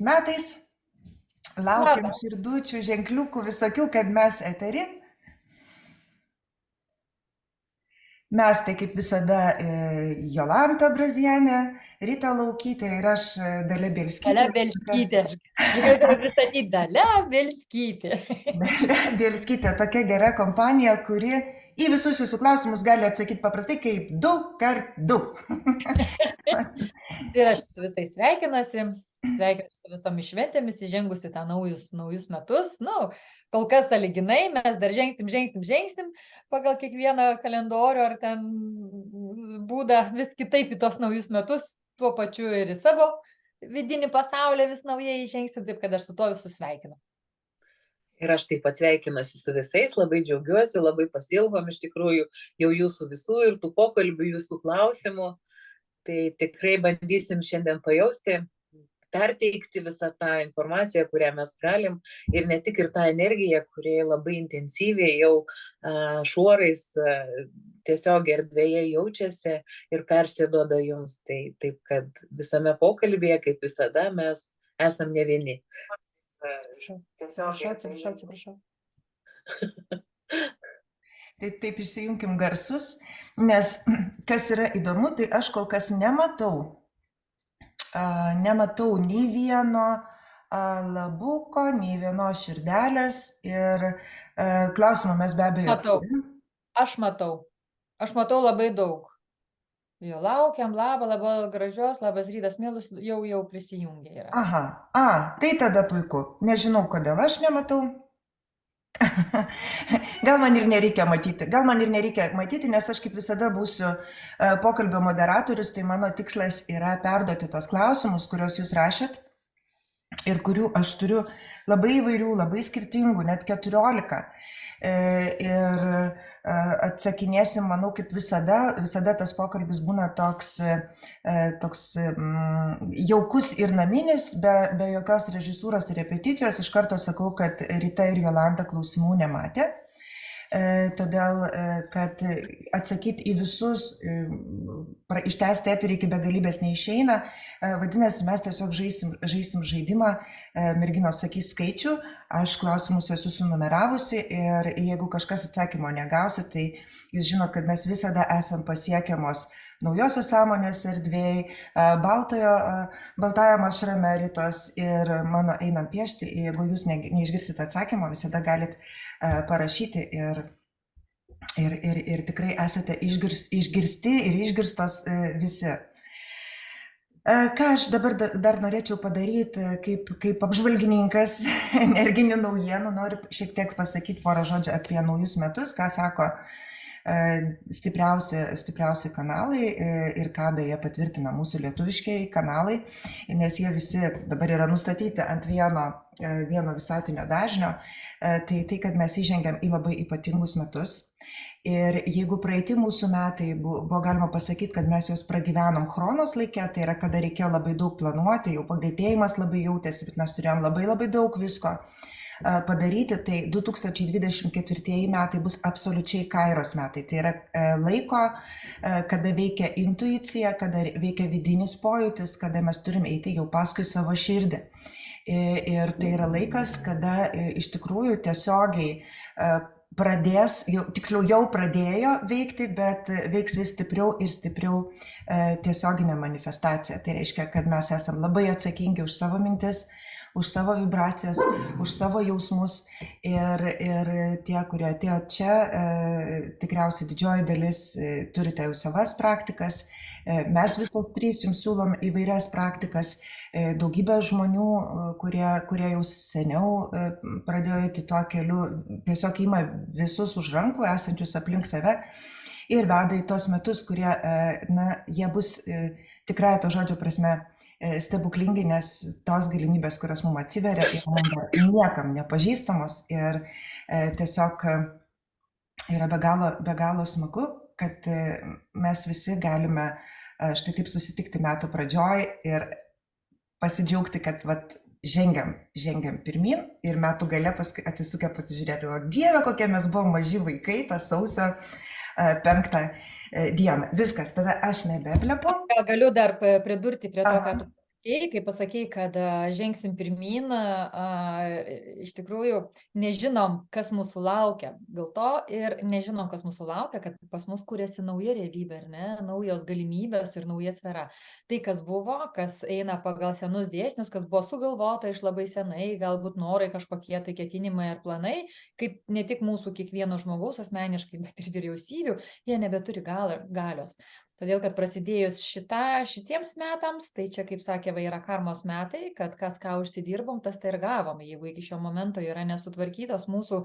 metais. Laukiam Labas. širdučių, ženkliukų, visokių, kad mes eteri. Mes tai kaip visada Jolanta Brazienė, Rita Laukytė ir aš Dalia Dalia Bielskytė. Bielskytė. Tikrai turiu pristatyti Dalia Bielskytė. Dalia Bielskytė, tokia gera kompanija, kuri į visus jūsų klausimus gali atsakyti paprastai kaip 2x2. Ir aš su visais sveikinuosi. Sveikinu su visomis šventėmis, įžengusi tą naujus metus. Kol kas sąlyginai, mes dar žengsim pagal kiekvieną kalendorių ar ten būdą vis kitaip į tos naujus metus, tuo pačiu ir į savo vidinį pasaulį vis naujai įžengsim, taip kad aš su to visus sveikinu. Ir aš taip pat sveikinuosi su visais, labai džiaugiuosi, labai pasilgom iš tikrųjų jau jūsų visų ir tų pokalbių, jūsų klausimų. Tai tikrai bandysim šiandien pajausti, perteikti visą tą informaciją, kurią mes galim, ir ne tik ir tą energiją, kuri labai intensyviai jau šuorais tiesiog erdvėje jaučiasi ir persiduoda jums. Tai taip, kad visame pokalbėje, kaip visada, mes esam ne vieni. Atsiprašau. Taip išsijunkim garsus, nes kas yra įdomu, tai aš kol kas nematau nei vieno labuko, nei vienos širdelės ir klausimą mes be abejo. Aš matau labai daug. Jo laukiam, labai gražios, labas rytas, mielus, jau prisijungė yra. Tai tada puiku. Nežinau, kodėl aš nematau. Gal man ir nereikia matyti, nes aš kaip visada būsiu pokalbio moderatorius, tai mano tikslas yra perduoti tos klausimus, kuriuos jūs rašėt ir kurių aš turiu labai įvairių, labai skirtingų, net 14. Ir atsakinėsim, manau, kaip visada tas pokalbis būna toks jaukus ir naminis, be jokios režisūros ir repeticijos. Iš karto sakau, kad Rita ir Jolanta klausimų nematė, todėl, kad atsakyti į visus, ištęsti eterį iki begalybės neišeina. Vadinasi, mes tiesiog žaisim žaidimą, merginos sakys skaičių, aš klausimus esu sunumeravusi ir jeigu kažkas atsakymo negausi, tai jūs žinot, kad mes visada esam pasiekiamos naujosios sąmonės erdvėj, baltajam ašrame Ritos ir mano einam piešti. Jeigu jūs neišgirsit atsakymą, visada galit parašyti ir tikrai esate išgirsti ir išgirstos visi. Ką aš dabar dar norėčiau padaryti kaip apžvalgininkas energinių naujienų, noriu šiek tiek pasakyti porą žodžių apie naujus metus, ką sako stipriausi kanalai ir ką beje patvirtina mūsų lietuviškiai kanalai, nes jie visi dabar yra nustatyti ant vieno visatinio dažnio, tai kad mes įžengiam į labai ypatingus metus. Ir jeigu praeiti mūsų metai buvo galima pasakyti, kad mes juos pragyvenom chronos laike, tai yra kada reikėjo labai daug planuoti, jau pagreitėjimas labai jautėsi, bet mes turėjom labai daug visko padaryti, tai 2024 metai bus absoliučiai kairos metai. Tai yra laiko, kada veikia intuicija, kada veikia vidinis pojūtis, kada mes turime eiti jau paskui savo širdį. Ir tai yra laikas, kada iš tikrųjų tiesiogiai jau pradėjo veikti, bet veiks vis stipriau ir stipriau tiesioginė manifestacija. Tai reiškia, kad mes esam labai atsakingi už savo mintis, už savo vibracijas, už savo jausmus ir tie, kurie atėjo čia, tikriausiai didžioji dalis turite jau savas praktikas. Mes visos trys jums siūlom įvairias praktikas, daugybė žmonių, kurie jau seniau pradėjo eiti tuo keliu, tiesiog ima visus už rankų esančius aplink save ir veda į tos metus, kurie, jie bus tikrai to žodžio prasme stebuklingi, nes tos galimybės, kurios mums atsiveria, mums niekam nepažįstamos ir tiesiog yra be galo smagu, kad mes visi galime štai taip susitikti metų pradžioj ir pasidžiaugti, kad žengiam pirmin ir metų gale paskui atsisukę pasižiūrėti, o Dieve, kokie mes buvom maži vaikai, tą sausio 5 dieną. Viskas, tada aš nebeplepu. Galiu dar pridurti prie to, ką tu Kai pasakei, kad žengsim pirmyn, iš tikrųjų nežinom, kas mūsų laukia. Dėl to ir nežinom, kas mūsų laukia, kad pas mus kuriasi nauja realybė, ar ne? Naujos galimybės ir nauja sfera. Tai, kas buvo, kas eina pagal senus dėsnius, kas buvo sugalvota iš labai senai, galbūt norai, kažkokie tai ketinimai ar planai, kaip ne tik mūsų kiekvieno žmogaus asmeniškai, bet ir vyriausybių, jie nebeturi galios. Todėl, kad prasidėjus šitiems metams, tai čia, kaip sakė, yra karmos metai, kad kas ką užsidirbom, tas tai ir gavom. Jeigu iki šio momento yra nesutvarkytos mūsų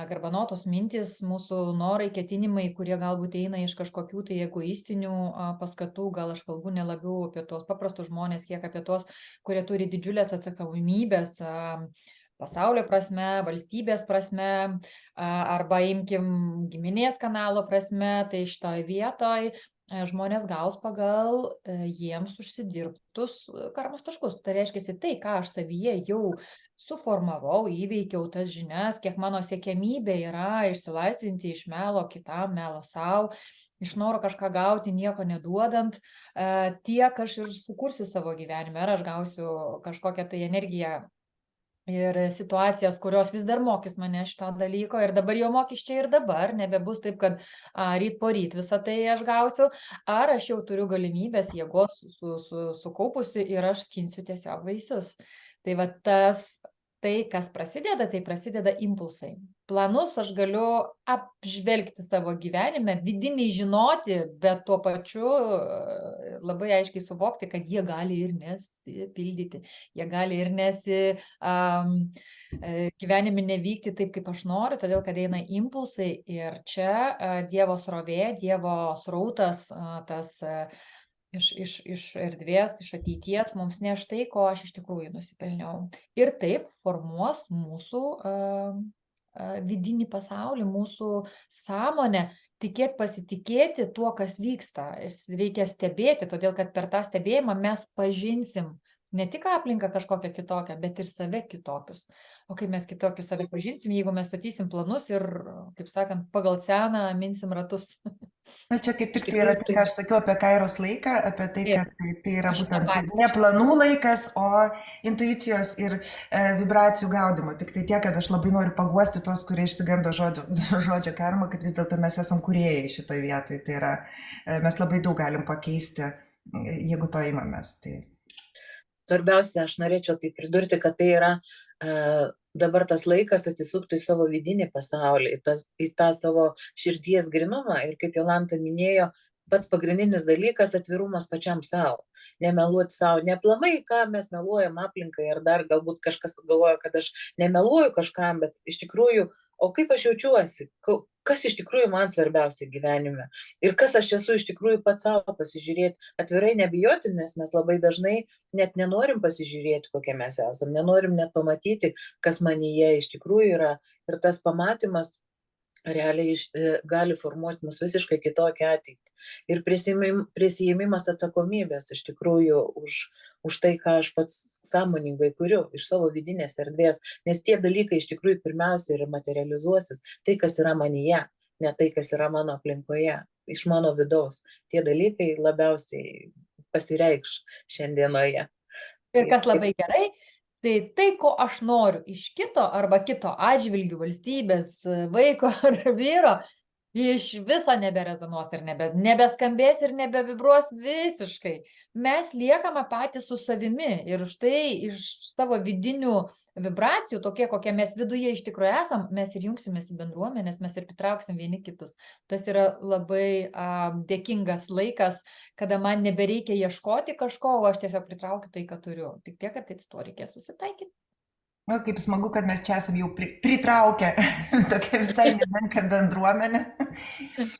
garbanotos mintis, mūsų norai, ketinimai, kurie galbūt eina iš kažkokių tai egoistinių paskatų, gal aš kalbu ne labiau apie tuos paprastus žmonės, kiek apie tuos, kurie turi didžiulės atsakomybės pasaulio prasme, valstybės prasme, arba imkim giminės kanalo prasme, tai šitoj vietoj žmonės gaus pagal jiems užsidirbtus karmos taškus. Tai reiškia, tai, ką aš savyje jau suformavau, įveikiau tas žinias, kiek mano siekiamybė yra išsilaisvinti iš melo kitam, melo savo, iš noro kažką gauti, nieko neduodant, tiek aš ir sukursiu savo gyvenime, ar aš gausiu kažkokią tai energiją ir situacijas, kurios vis dar mokys mane šito dalyko ir dabar jau mokys čia ir dabar, nebebus taip, kad ryt po ryt visą tai aš gausiu, ar aš jau turiu galimybės jėgos sukaupusi ir aš skinsiu tiesiog vaisius. Tai va tai, kas prasideda, tai prasideda impulsai. Planus aš galiu apžvelgti savo gyvenime, vidiniai žinoti, bet tuo pačiu labai aiškiai suvokti, kad jie gali ir nesipildyti, jie gali ir gyvenime nevykti taip, kaip aš noriu, todėl kad eina impulsai ir čia Dievo srovė, Dievo srautas, tas iš erdvės, iš ateities mums neš tai, ko aš iš tikrųjų nusipelniau. Ir taip formuos mūsų vidinį pasaulį, mūsų sąmonę, pasitikėti tuo, kas vyksta. Reikia stebėti, todėl kad per tą stebėjimą mes pažinsim ne tik aplinką kažkokią kitokią, bet ir save kitokius. O kaip mes kitokius save pažinsim, jeigu mes statysim planus ir, kaip sakant, pagal seną minsim ratus. Na, čia kaip tik tai yra tai, ką aš sakiau apie kairos laiką, apie tai, kad tai yra būtent ne planų laikas, o intuicijos ir vibracijų gaudimo. Tik tai tiek, kad aš labai noriu paguosti tuos, kurie išsigando žodžio karma, kad vis dėlto mes esam kūrėjai šitoj vietoj. Tai yra, mes labai daug galim pakeisti, jeigu to imamės. Tai... Svarbiausia, aš norėčiau tai pridurti, kad tai yra dabar tas laikas atsisukti į savo vidinį pasaulį, į tą savo širdies grinumą ir, kaip Jolanta minėjo, pats pagrindinis dalykas - atvirumas pačiam savo. Nemeluoti savo, neplamai, ką mes meluojam aplinkai, ar dar galbūt kažkas galvoja, kad aš nemeluoju kažkam, bet iš tikrųjų, o kaip aš jaučiuosi, kas iš tikrųjų man svarbiausia gyvenime ir kas aš esu iš tikrųjų pats savo pasižiūrėti, atvirai nebijoti, nes mes labai dažnai net nenorim pasižiūrėti, kokie mes esam, nenorim net pamatyti, kas manyje iš tikrųjų yra ir tas pamatymas realiai gali formuoti mus visiškai kitokią ateitį. Ir prisiėmimas atsakomybės iš tikrųjų už tai, ką aš pats sąmoningai kuriu iš savo vidinės erdvės, nes tie dalykai iš tikrųjų pirmiausia ir materializuosis, tai, kas yra manyje, ne tai, kas yra mano aplinkoje, iš mano vidaus. Tie dalykai labiausiai pasireikš šiandienoje. Ir kas labai gerai, tai, ko aš noriu iš kito arba kito atžvilgių, valstybės, vaiko ar vyro, iš viso neberezonuos ir nebeskambės ir nebevibruos visiškai. Mes liekame patys su savimi ir už tai iš savo vidinių vibracijų, tokie, kokie mes viduje iš tikrųjų esam, mes ir jungsimės į bendruomenės, mes ir pritrauksim vieni kitus. Tas yra labai dėkingas laikas, kada man nebereikia ieškoti kažko, o aš tiesiog pritraukiu tai, ką turiu. Tik tiek, kad tai su tuo reikės susitaikyti. Na, kaip smagu, kad mes čia esam jau pritraukę tokia visai nemenka bendruomenė.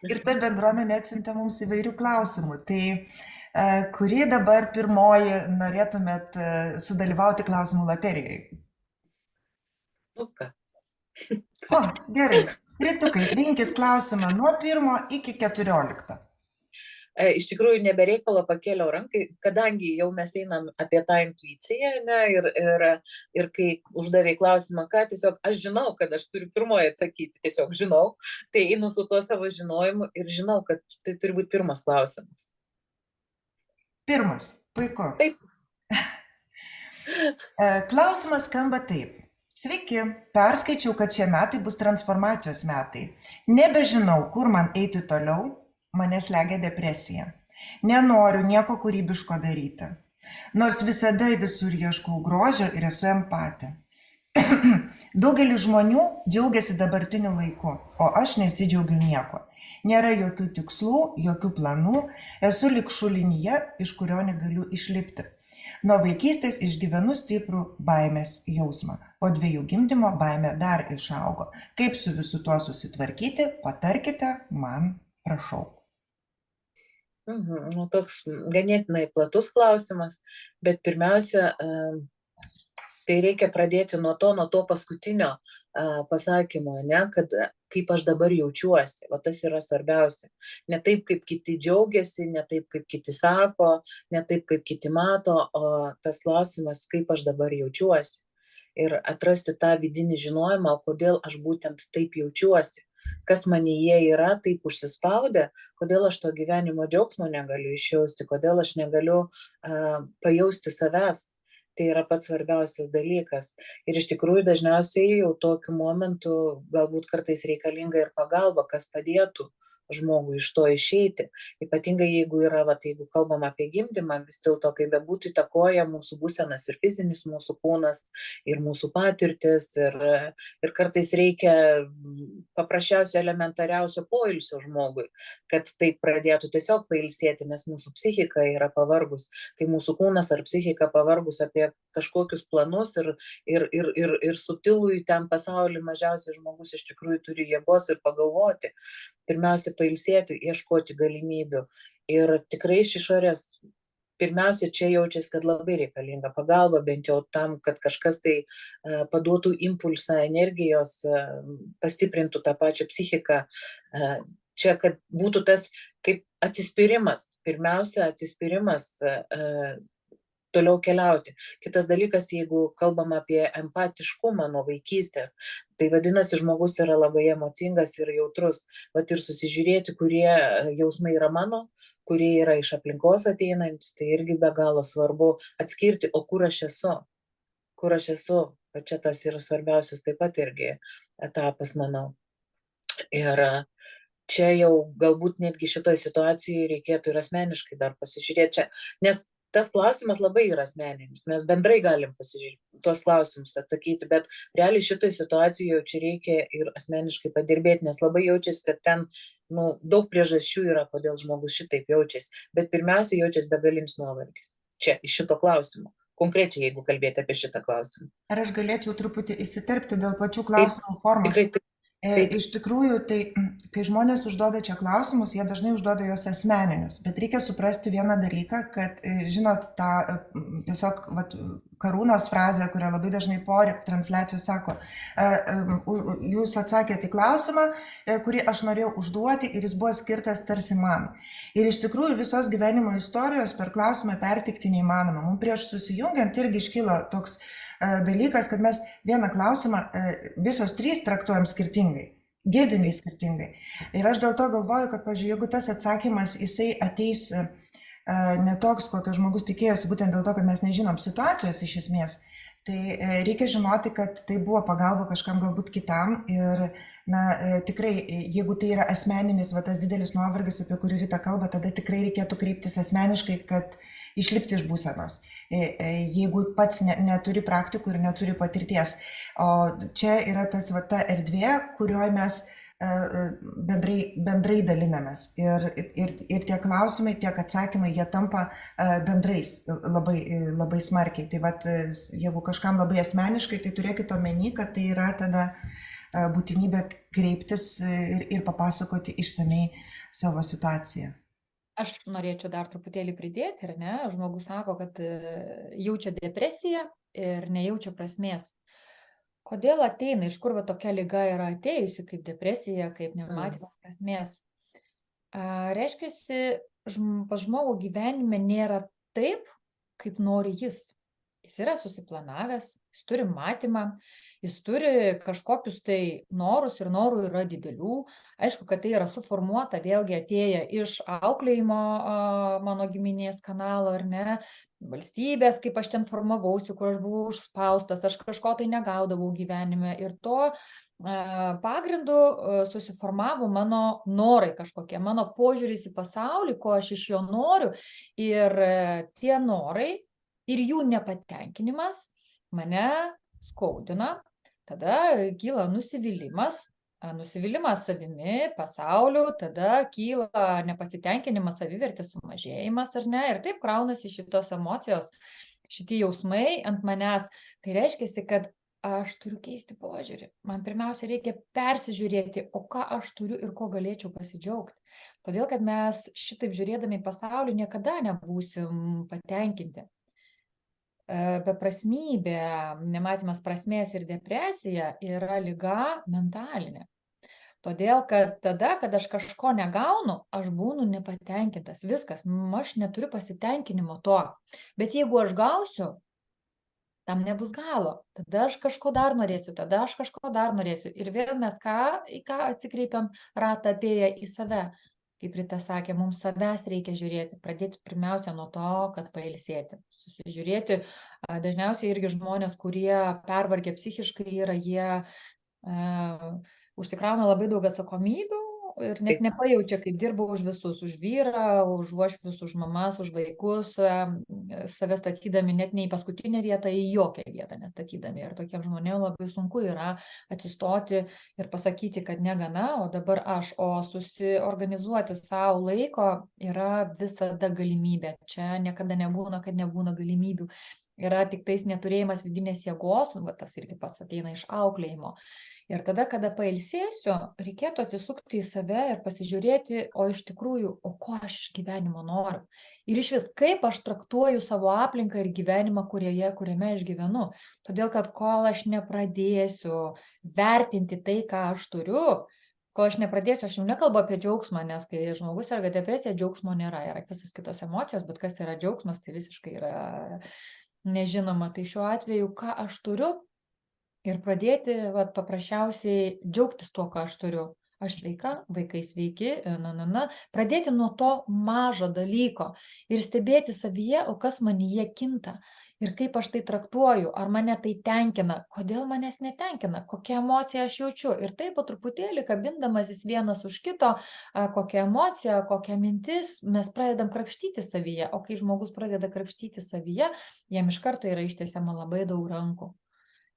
Ir ta bendruomenė atsiuntė mums įvairių klausimų. Tai kuri dabar pirmoji norėtumėt sudalyvauti klausimų loterijai? Ką? O, gerai. Stritukai, rinkis klausimą nuo 1 iki 14. Iš tikrųjų nebereikalo pakėliau rankai, kadangi jau mes einam apie tą intuiciją, ne, ir kai uždavė klausimą, ką tiesiog aš žinau, kad aš turiu pirmoji atsakyti, tiesiog žinau, tai einu su tuo savo žinojimu ir žinau, kad tai turi būti pirmas klausimas. Pirmas, puiku. Taip. Klausimas skamba taip. Sveiki, perskaičiau, kad šie metai bus transformacijos metai. Nebežinau, kur man eiti toliau, mane slegia depresija. Nenoriu nieko kūrybiško daryti. Nors visada visur ieškau grožio ir esu empatė. Daugelis žmonių džiaugiasi dabartiniu laiku, o aš nesidžiaugiu nieko. Nėra jokių tikslų, jokių planų, esu lyg šulinyje, iš kurio negaliu išlipti. Nuo vaikystės išgyvenu stiprų baimės jausmą. Po 2 gimdymo baimė dar išaugo. Kaip su visu tuo susitvarkyti, patarkite man, prašau. Nu, toks ganėtinai platus klausimas, bet pirmiausia, tai reikia pradėti nuo to paskutinio pasakymo, kad kaip aš dabar jaučiuosi, o tas yra svarbiausia. Ne taip, kaip kiti džiaugiasi, ne taip, kaip kiti sako, ne taip, kaip kiti mato, o tas klausimas, kaip aš dabar jaučiuosi. Ir atrasti tą vidinį žinojimą, kodėl aš būtent taip jaučiuosi, kas manyje yra taip užsispaudę, kodėl aš to gyvenimo džiaugsmo negaliu išjausti, kodėl aš negaliu pajausti savęs. Tai yra pats svarbiausias dalykas. Ir iš tikrųjų dažniausiai jau tokiu momentu galbūt kartais reikalinga ir pagalba, kas padėtų žmogui iš to išeiti. Ypatingai jeigu yra, jeigu kalbam apie gimdymą, vis dėlto, kaip bebūtų, įtakoja mūsų būsenas ir fizinis mūsų kūnas, ir mūsų patirtis, ir kartais reikia paprasčiausio elementariausio poilsio žmogui, kad taip pradėtų tiesiog pailsėti, nes mūsų psichika yra pavargus. Kai mūsų kūnas ar psichika pavargus apie kažkokius planus ir subtilųjį ten pasaulį mažiausiai žmogus iš tikrųjų turi jėgos ir pagalvoti. Pirmiausia, pailsėti, ieškoti galimybių. Ir tikrai iš išorės, pirmiausia, čia jaučiasi, kad labai reikalinga pagalba, bent jau tam, kad kažkas tai paduotų impulsą energijos, pastiprintų tą pačią psichiką. Čia, kad būtų tas kaip atsispyrimas, pirmiausia, atsispyrimas toliau keliauti. Kitas dalykas, jeigu kalbam apie empatiškumą nuo vaikystės, tai vadinasi, žmogus yra labai emocingas ir jautrus. Ir susižiūrėti, kurie jausmai yra mano, kurie yra iš aplinkos ateinantis, tai irgi be galo svarbu atskirti, o kur aš esu. Kur aš esu, čia tas yra svarbiausias taip pat irgi etapas, manau. Ir čia jau galbūt netgi šitoj situacijai reikėtų ir asmeniškai dar pasižiūrėti čia, nes tas klausimas labai yra asmeninis, mes bendrai galim pasižiūrėti tuos klausimus atsakyti, bet realiai šitoj situacijoje čia reikia ir asmeniškai padirbėti, nes labai jaučiasi, kad ten daug priežasčių yra, kodėl žmogus šitaip jaučiasi, bet pirmiausia jaučiasi begalinis nuovargis. Čia iš šito klausimo, konkrečiai jeigu kalbėti apie šitą klausimą. Ar aš galėčiau truputį įsiterpti dėl pačių klausimų formos? Tikrai. Iš tikrųjų, tai kai žmonės užduoda čia klausimus, jie dažnai užduoda juos asmeninius, bet reikia suprasti vieną dalyką, kad, žinot, tą tiesiog Karūnos frazę, kurią labai dažnai po transliacijos sako, jūs atsakėte į klausimą, kurį aš norėjau užduoti ir jis buvo skirtas tarsi man. Ir iš tikrųjų visos gyvenimo istorijos per klausimą pertikti neįmanoma. Mums prieš susijungiant irgi iškilo toks dalykas, kad mes vieną klausimą visos 3 traktuojam skirtingai, girdim jį skirtingai. Ir aš dėl to galvoju, kad, pavyzdžiui, jeigu tas atsakymas jisai ateis ne toks, kokio žmogus tikėjosi, būtent dėl to, kad mes nežinom situacijos iš esmės, tai reikia žinoti, kad tai buvo pagalba kažkam galbūt kitam ir, tikrai, jeigu tai yra asmeninis, tas didelis nuovargis, apie kurį Rita kalba, tada tikrai reikėtų kreiptis asmeniškai, kad išlipti iš būsenos, jeigu pats neturi praktikų ir neturi patirties. O čia yra ta erdvė, kurioje mes bendrai dalinamės. Ir tie klausimai, tiek atsakymai, jie tampa bendrais labai smarkiai. Tai jeigu kažkam labai asmeniškai, tai turėkite omeny, kad tai yra tada būtinybė kreiptis ir papasakoti išsamei savo situaciją. Aš norėčiau dar truputėlį pridėti, ar ne? Žmogus sako, kad jaučia depresiją ir nejaučia prasmės. Kodėl ateina, iš kur tokia liga yra atėjusi, kaip depresija, kaip nematymas prasmės? Reiškiasi, pas žmogų gyvenime nėra taip, kaip nori jis. jis yra susiplanavęs, jis turi matymą, jis turi kažkokius tai norus ir norų yra didelių. Aišku, kad tai yra suformuota, vėlgi atėję iš auklėjimo mano giminės kanalo, ar ne, valstybės, kaip aš ten formavausi, kur aš buvau užspaustas, aš kažko tai negaudavau gyvenime ir to pagrindu susiformavo mano norai kažkokie, mano požiūris į pasaulį, ko aš iš jo noriu ir tie norai ir jų nepatenkinimas mane skaudina, tada kyla nusivylimas savimi, pasauliu, tada kyla nepasitenkinimas, savivertės sumažėjimas, ar ne, ir taip kraunasi šitos emocijos, šitie jausmai ant manęs. Tai reiškia, kad aš turiu keisti požiūrį. Man pirmiausia reikia persižiūrėti, o ką aš turiu ir ko galėčiau pasidžiaugti. Todėl, kad mes šitaip žiūrėdami į pasaulį niekada nebūsim patenkinti. Beprasmybė, nematymas prasmės ir depresija yra liga mentalinė. Todėl, kad tada, kad aš kažko negaunu, aš būnu nepatenkintas. Viskas, aš neturiu pasitenkinimo to. Bet jeigu aš gausiu, tam nebus galo. Tada aš kažko dar norėsiu, Ir vėl mes į ką atsikreipiam ratą apėję į save. Kaip Rita sakė, mums savęs reikia žiūrėti, pradėti pirmiausia nuo to, kad pailsėti. Susižiūrėti, dažniausiai irgi žmonės, kurie pervargę psichiškai yra, jie užsikrauna labai daug atsakomybių ir net nepajaučia, kaip dirba už visus, už vyrą, už uošvius, už mamas, už vaikus, save statydami net ne į paskutinę vietą, į jokią vietą nestatydami. Ir tokiem žmonėm labai sunku yra atsistoti ir pasakyti, kad negana, o dabar aš, o susiorganizuoti savo laiko yra visada galimybė. Čia niekada nebūna, kad nebūna galimybių. Yra tik tais neturėjimas vidinės jėgos, tas irgi pats ateina iš auklėjimo. Ir tada, kada pailsėsiu, reikėtų atsisukti į save ir pasižiūrėti, o iš tikrųjų, o ko aš iš gyvenimo noriu. Ir iš vis, kaip aš traktuoju savo aplinką ir gyvenimą, kuriame aš gyvenu. Todėl, kad kol aš nepradėsiu vertinti tai, ką aš turiu, kol aš nepradėsiu, aš jau nekalbu apie džiaugsmą, nes kai žmogus serga depresija, džiaugsmo nėra. Yra visas kitos emocijos, bet kas yra džiaugsmas, tai visiškai yra nežinoma. Tai šiuo atveju, ką aš turiu, ir pradėti paprasčiausiai džiaugtis tuo, ką aš turiu. Aš sveika, vaikai sveiki, pradėti nuo to mažo dalyko ir stebėti savyje, o kas manyje kinta ir kaip aš tai traktuoju, ar mane tai tenkina, kodėl manęs netenkina, kokią emociją aš jaučiu. Ir taip po truputėlį kabindamasis vienas už kito, kokią emociją, kokią mintis, mes pradedam krapštyti savyje, o kai žmogus pradeda krapštyti savyje, jam iš karto yra ištiesiama labai daug rankų.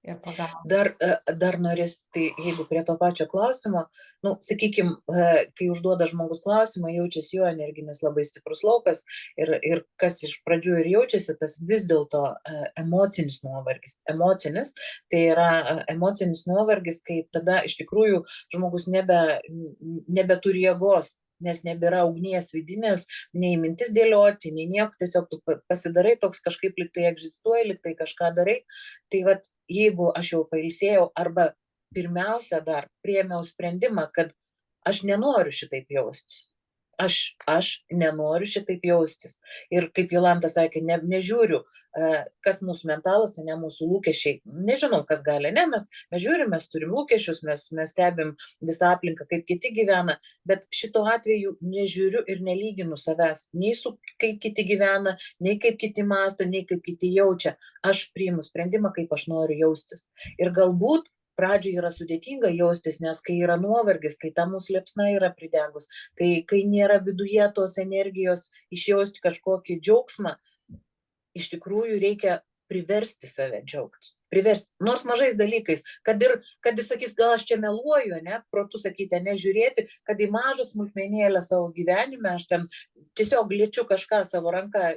Dar norės, tai jeigu prie to pačio klausimo, sakykime, kai užduoda žmogus klausimą, jaučiasi jo energinis labai stiprus laukas ir kas iš pradžių ir jaučiasi, tas vis dėlto emocinis nuovargis. Emocinis, tai yra emocinis nuovargis, kai tada iš tikrųjų žmogus nebeturi jėgos, nes nebėra ugnies vidinės, nei mintis dėlioti, nei nieko, tiesiog tu pasidarai toks kažkaip lyg tai egzistuoji, lyg tai kažką darai. Tai vat, jeigu aš jau pailsėjau arba pirmiausia dar priėmiau sprendimą, kad aš nenoriu šitaip jaustis. Aš nenoriu šitaip jaustis. Ir kaip Jolanta sakė, nežiūriu, kas mūsų mentalas, ne mūsų lūkesčiai. Nežinau, kas gali, ne, mes žiūrim, mes turim lūkesčius, mes stebim visą aplinką, kaip kiti gyvena, bet šito atveju nežiūriu ir nelyginu savęs, nei su kaip kiti gyvena, nei kaip kiti mąsto, nei kaip kiti jaučia. Aš priimu sprendimą, kaip aš noriu jaustis. Ir galbūt pradžioje yra sudėtinga jaustis, nes kai yra nuovargis, kai ta mūsų liepsna yra pridegus, kai nėra viduje tos energijos išjausti kažkokį džiaugsmą, iš tikrųjų reikia priversti save džiaugtis. Priversti, nors mažais dalykais, kad jis sakys, gal aš čia meluoju, protu sakyti, nežiūrėti, kad į mažą smulkmenėlę savo gyvenime, aš ten tiesiog liečiu kažką savo ranką,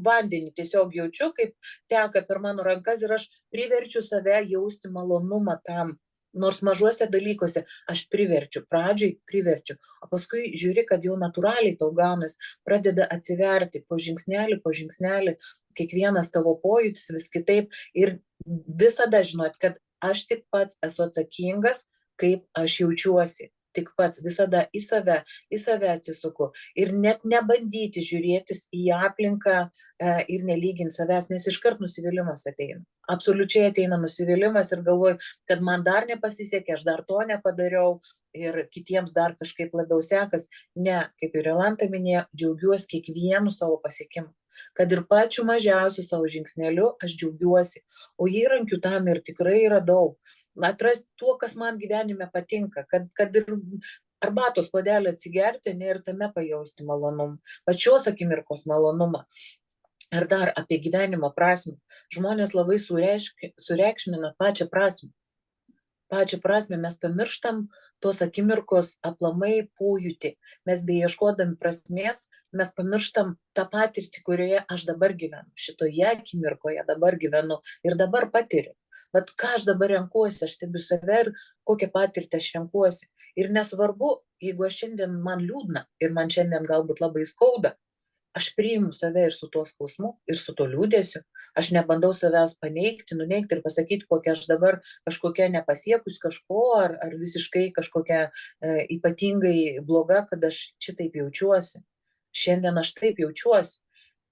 vandenį tiesiog jaučiu, kaip teka per mano rankas ir aš priverčiu save jausti malonumą tam. Nors mažuose dalykuose aš pradžiai priverčiu, o paskui žiūri, kad jau natūraliai tau gaunas, pradeda atsiverti po žingsnelį, kiekvienas tavo pojūtis vis kitaip ir visada žinot, kad aš tik pats esu atsakingas, kaip aš jaučiuosi. tik pats, visada į save atsisuku ir net nebandyti žiūrėtis į aplinką ir nelyginti savęs, nes iškart nusivylimas ateina. Absoliučiai ateina nusivylimas ir galvoju, kad man dar nepasisekė, aš dar to nepadariau ir kitiems dar kažkaip labiau sekas. Ne, kaip ir Jolanta minėjo, džiaugiuosi kiekvienu savo pasiekimu. Kad ir pačiu mažiausiu savo žingsneliu aš džiaugiuosi, o įrankių tam ir tikrai yra daug. Atrasti tuo, kas man gyvenime patinka, kad ir arbatos puodelį atsigerti, ne, ir tame pajausti malonumą, pačios akimirkos malonumą. Ir dar apie gyvenimo prasmę. Žmonės labai sureikšmina pačią prasmę. Pačią prasmę mes pamirštam tos akimirkos aplamai pojūtį. Mes beieškodami prasmės, mes pamirštam tą patirtį, kurioje aš dabar gyvenu. Šitoje akimirkoje dabar gyvenu ir dabar patiriu. Bet ką aš dabar renkuosi, aš stebiu save ir kokią patirtį aš renkuosi. Ir nesvarbu, jeigu aš šiandien man liūdna ir man šiandien galbūt labai skauda, aš priimu save ir su tuo skausmu, ir su tuo liūdėsiu. Aš nebandau savęs paneigti, nuneigti ir pasakyti, kokia aš dabar kažkokia nepasiekus kažko, ar visiškai kažkokia ypatingai bloga, kad aš šitaip jaučiuosi. Šiandien aš taip jaučiuosi.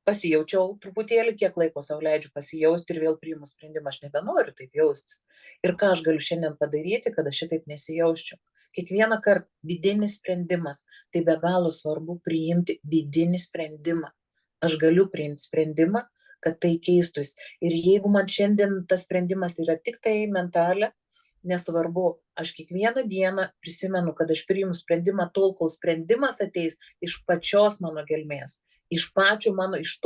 Pasijaučiau truputėlį, kiek laiko savo leidžiu pasijausti ir vėl priimu sprendimą, aš nebenoriu taip jaustis. Ir ką aš galiu šiandien padaryti, kad aš šitaip nesijausčiau. Kiekvieną kartą vidinis sprendimas, tai be galo svarbu priimti vidinį sprendimą. Aš galiu priimti sprendimą, kad tai keistųsi. Ir jeigu man šiandien tas sprendimas yra tik tai mentalė, nesvarbu, aš kiekvieną dieną prisimenu, kad aš priimu sprendimą tol, kol sprendimas ateis iš pačios mano gelmės, iš pačio mano, iš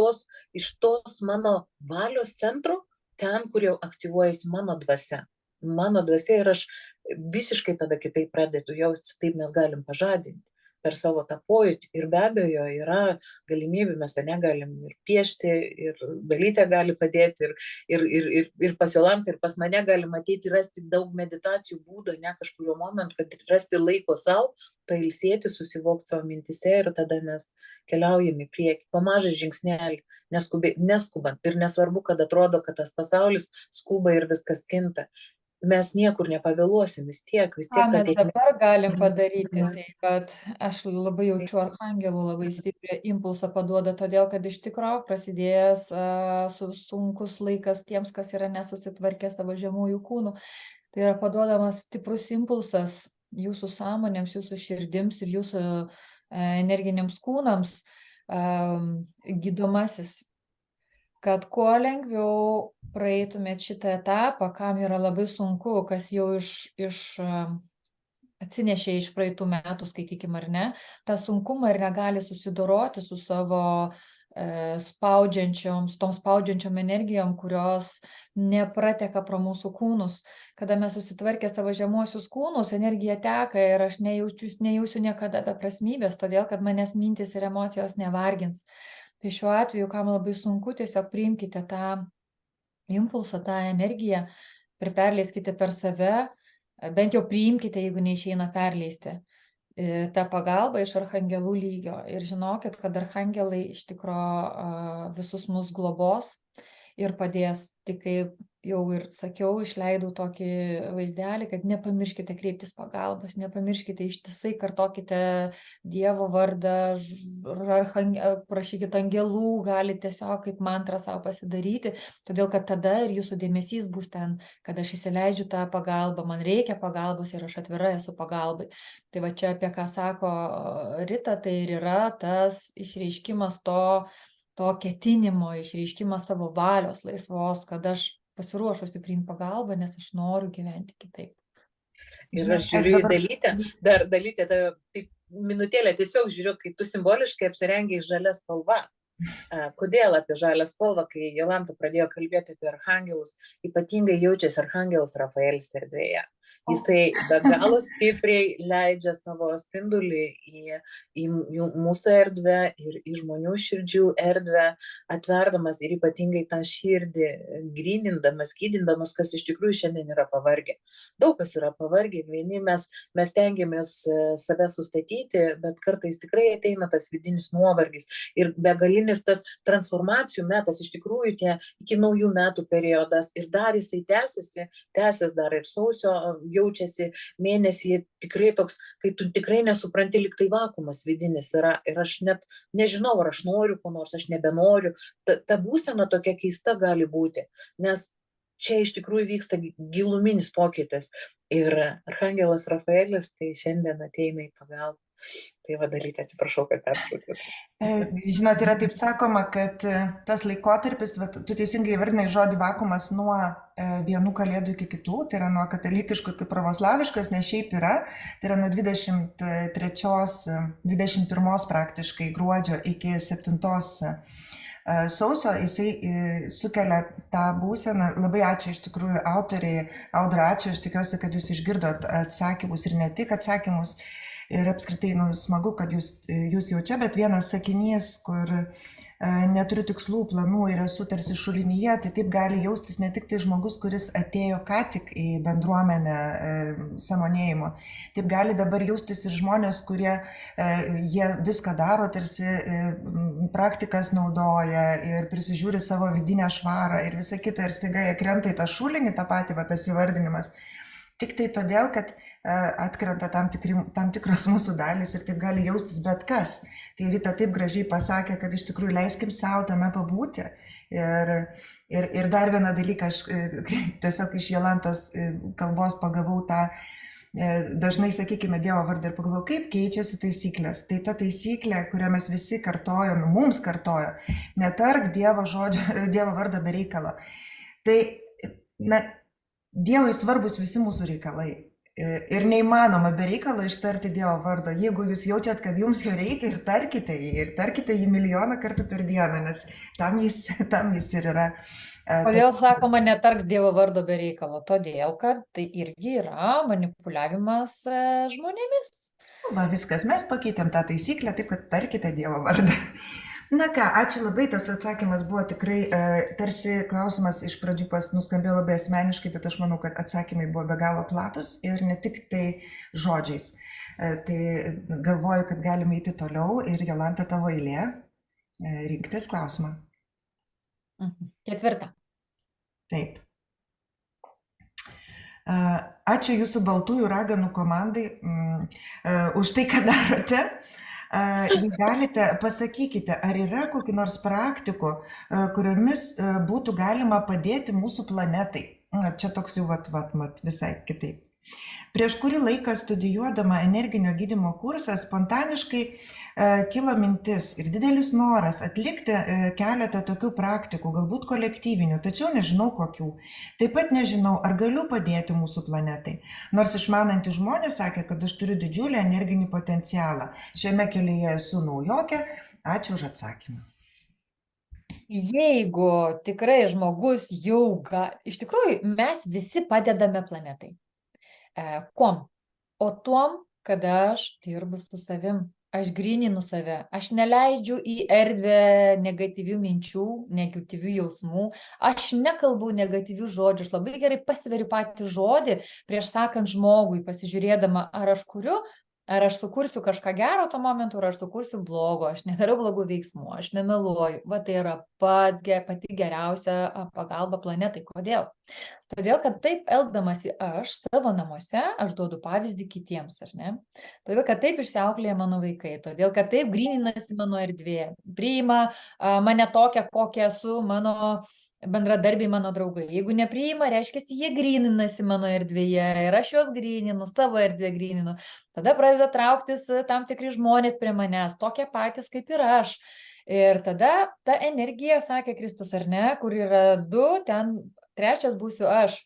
tos mano valios centro, ten, kur jau aktyvuojasi mano dvasia. Mano dvasia ir aš visiškai tada kitaip pradedu jaustis, taip mes galim pažadinti per savo tą pojūtį. Ir be abejo yra galimybių, mes negalim ir piešti, ir Dalytė gali padėti, ir pas Jolantą, ir pas mane galim ateiti, rasti daug meditacijų būdų, ne kažkurio momentu, kad rasti laiko savo, pailsėti, susivokti savo mintise ir tada mes keliaujam į priekį, pamažai žingsnelį, neskubant. Ir nesvarbu, kad atrodo, kad tas pasaulis skuba ir viskas kinta. Mes niekur nepavėluosim, vis tiek. Ką mes dabar galim padaryti, tai kad aš labai jaučiu archangelų labai stiprią impulsą paduoda, todėl kad iš tikrųjų prasidėjęs sunkus laikas tiems, kas yra nesusitvarkę savo žemųjų kūnų. Tai yra paduodamas stiprus impulsas jūsų sąmonėms, jūsų širdims ir jūsų energiniams kūnams gydomasis, kad kuo lengviau praeitumėt šitą etapą, kam yra labai sunku, kas jau atsinešė iš praeitų metų, skaitykim ar ne, tą sunkumą ir negali susidoroti su savo tom spaudžiančiom energijom, kurios neprateka pro mūsų kūnus. Kada mes susitvarkę savo žemuosius kūnus, energija teka ir aš nejausiu niekada beprasmybės, todėl kad manęs mintys ir emocijos nevargins. Tai šiuo atveju, kam labai sunku, tiesiog priimkite tą impulsą, tą energiją ir perleiskite per save, bent jau priimkite, jeigu neišeina perleisti tą pagalbą iš archangelų lygio. Ir žinokit, kad archangelai iš tikrųjų visus mus globos ir padės. Tik kaip jau ir sakiau, išleidau tokį vaizdelį, kad nepamirškite kreiptis pagalbos, nepamirškite ištisai, kartokite Dievo vardą, prašykite angelų, galite tiesiog kaip mantrą savo pasidaryti, todėl kad tada ir jūsų dėmesys bus ten, kad aš įsileidžiu tą pagalbą, man reikia pagalbos ir aš atvira esu pagalbai. Tai va čia apie ką sako Rita, tai ir yra tas išreiškimas to ketinimo, išreiškimas savo valios laisvos, kad aš pasiruošusi priimti pagalbą, nes aš noriu gyventi kitaip. Ir aš žiūriu į Dalytę, dar Dalytė, taip minutėlę tiesiog žiūriu, kai tu simboliškai apsirengiai žalia spalva. Kodėl apie žalią spalvą, kai Jolanta pradėjo kalbėti apie archangelus, ypatingai jaučiasi archangelas Rafaelis erdvėje. Jisai be galo stipriai leidžia savo spindulį į mūsų erdvę ir į žmonių širdžių erdvę, atverdamas ir ypatingai tą širdį, grynindamas, gydindamas, kas iš tikrųjų šiandien yra pavargę. Daug kas yra pavargę, vieni mes tengiamės save sustatyti, bet kartais tikrai ateina tas vidinis nuovargis ir begalinis tas transformacijų metas, iš tikrųjų tie iki naujų metų periodas ir dar jisai tęsis dar ir sausio, jaučiasi mėnesį tikrai toks, kai tu tikrai nesupranti, lyg tai vakuumas vidinis yra. Ir aš net nežinau, ar aš noriu ko nors, aš nebenoriu. Ta būsena tokia keista gali būti, nes čia iš tikrųjų vyksta giluminis pokytis. Ir Archangelas Rafaelis tai šiandien ateina į pagalbą. Tai va, Dalyte, atsiprašau, kad pertraukiau. Žinot, yra taip sakoma, kad tas laikotarpis, tu teisingai įvardinai žodį vakuumas nuo vienų kalėdų iki kitų, tai yra nuo katalikiškų iki pravoslaviškos, nes šiaip yra, tai yra nuo 21 praktiškai gruodžio iki 7 sausio, jisai sukelia tą būseną. Labai ačiū iš tikrųjų autoriai, Audra, ačiū, aš tikiuosi, kad jūs išgirdot atsakymus ir ne tik atsakymus. Ir apskritai, smagu, kad jūs jau čia, bet vienas sakinys, kur neturiu tikslų, planų ir esu tarsi šulinyje, tai taip gali jaustis ne tik tai žmogus, kuris atėjo ką tik į bendruomenę sąmonėjimo. Taip gali dabar jaustis ir žmonės, kurie jie viską daro, tarsi praktikas naudoja ir prisižiūri savo vidinę švarą ir visą kitą, ir staiga jie krenta į tą šulinį, tą patį, tas įvardinimas. Tik tai todėl, kad atkrenta tam tikros mūsų dalys ir taip gali jaustis bet kas. Tai Rita taip gražiai pasakė, kad iš tikrųjų leiskim savo tame pabūti. Ir dar vieną dalyką, aš tiesiog iš Jolantos kalbos pagavau tą, dažnai sakykime Dievo vardą ir pagalvojau, kaip keičiasi taisyklės. Tai ta taisyklė, kurią mes visi kartojame, mums kartojo, netark Dievo vardą be reikalo. Tai, Dievui svarbus visi mūsų reikalai. Ir neįmanoma be reikalo ištarti Dievo vardo. Jeigu jūs jaučiat, kad jums jo reikia, ir tarkite jį milijoną kartų per dieną, nes tam jis ir yra. Kodėl sakoma netark Dievo vardo be reikalo? Todėl, kad tai irgi yra manipuliavimas žmonėmis. Va, viskas, mes pakeitėm tą taisyklę, taip kad tarkite Dievo vardą. Na ką, ačiū labai, tas atsakymas buvo tikrai, tarsi klausimas iš pradžių nuskambėjo labai asmeniškai, bet aš manau, kad atsakymai buvo be galo platus ir ne tik tai žodžiais. Tai galvoju, kad galime eiti toliau ir Jolanta, tavo eilė rinktis klausimą. 4. Taip. Ačiū jūsų baltųjų raganų komandai už tai, ką darote. Jūs galite, pasakykite, ar yra kokių nors praktikų, kuriomis būtų galima padėti mūsų planetai. Čia toks jau visai kitaip. Prieš kurį laiką studijuodama energinio gydymo kursą spontaniškai kilo mintis ir didelis noras atlikti keletą tokių praktikų, galbūt kolektyvinių, tačiau nežinau kokių. Taip pat nežinau, ar galiu padėti mūsų planetai. Nors išmanantys žmonės sakė, kad aš turiu didžiulį energinį potencialą. Šiame kelyje esu naujokė. Ačiū už atsakymą. Jeigu tikrai žmogus jau iš tikrųjų mes visi padedame planetai. Kuom? O tuom, kad aš dirbu su savim. Aš gryninu save, aš neleidžiu į erdvę negatyvių minčių, negatyvių jausmų, aš nekalbu negatyvių žodžių, aš labai gerai pasveriu patį žodį prieš sakant žmogui, pasižiūrėdama, ar aš kuriu, ar aš sukursiu kažką gero tuo momentu, ar aš sukursiu blogo, aš nedarau blogų veiksmų, aš nemeluoju. Va tai yra pati geriausia pagalba planetai. Kodėl? Todėl, kad taip elgdamasi aš savo namuose, aš duodu pavyzdį kitiems, ar ne? Todėl, kad taip išsiauklėja mano vaikai, todėl, kad taip gryninasi mano erdvė, priima mane tokią, kokią esu, mano bendradarbiai, mano draugai. Jeigu nepriima, reiškia, jie gryninasi mano erdvėje ir aš juos gryninu, savo erdvę gryninu. Tada pradeda trauktis tam tikri žmonės prie manęs, tokie patys kaip ir aš. Ir tada ta energija, sakė Kristus, ar ne, kur yra 2, ten 3 būsiu aš.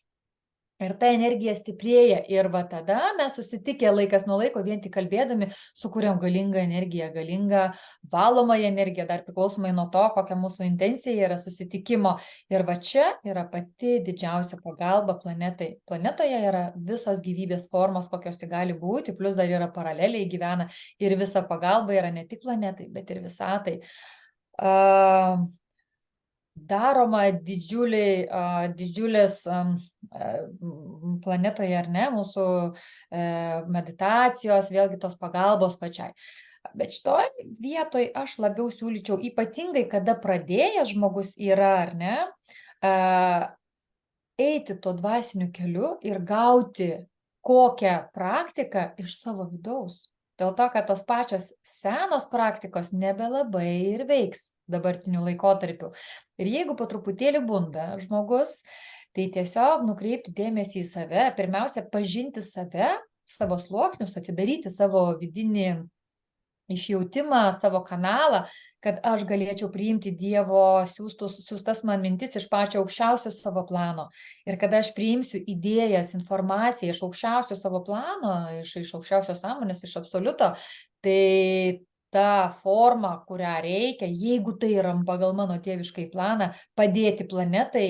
Ir ta energija stiprėja. Ir va tada mes susitikę laikas nuo laiko, vien tik kalbėdami, sukuriam galingą energiją, galingą valomąją energiją, dar priklausomai nuo to, kokia mūsų intencija yra susitikimo. Ir va čia yra pati didžiausia pagalba planetai. Planetoje yra visos gyvybės formos, kokios tai gali būti, plus dar yra paraleliai gyvena. Ir visa pagalba yra ne tik planetai, bet ir visatai. Daroma didžiulės planetoje, ar ne, mūsų meditacijos, vėlgi tos pagalbos pačiai. Bet šitoj vietoj aš labiau siūlyčiau, ypatingai kada pradėjęs žmogus yra, ar ne, eiti tuo dvasiniu keliu ir gauti kokią praktiką iš savo vidaus. Dėl to, kad tos pačios senos praktikos nebelabai ir veiks dabartiniu laikotarpiu. Ir jeigu po truputėlį bunda žmogus, tai tiesiog nukreipti dėmesį į save, pirmiausia, pažinti save, savo sluoksnius, atidaryti savo vidinį išjautimą, savo kanalą, kad aš galėčiau priimti Dievo siųstas man mintis iš pačio aukščiausio savo plano. Ir kada aš priimsiu idėjas, informaciją iš aukščiausio savo plano, iš aukščiausios sąmonės, iš absoliuto, tai ta forma, kurią reikia, jeigu tai yra pagal mano tėviškai planą, padėti planetai,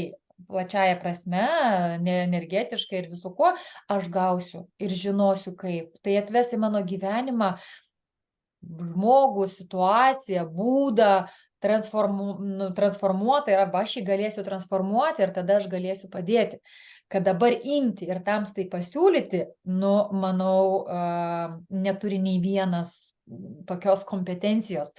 plačiaja prasme, energetiškai ir visu kuo, aš gausiu ir žinosiu kaip. Tai atves į mano gyvenimą žmogų, situaciją, būdą transformuotą ir arba aš jį galėsiu transformuoti ir tada aš galėsiu padėti. Kad dabar imti ir tams tai pasiūlyti, manau, neturi nei vienas tokios kompetencijos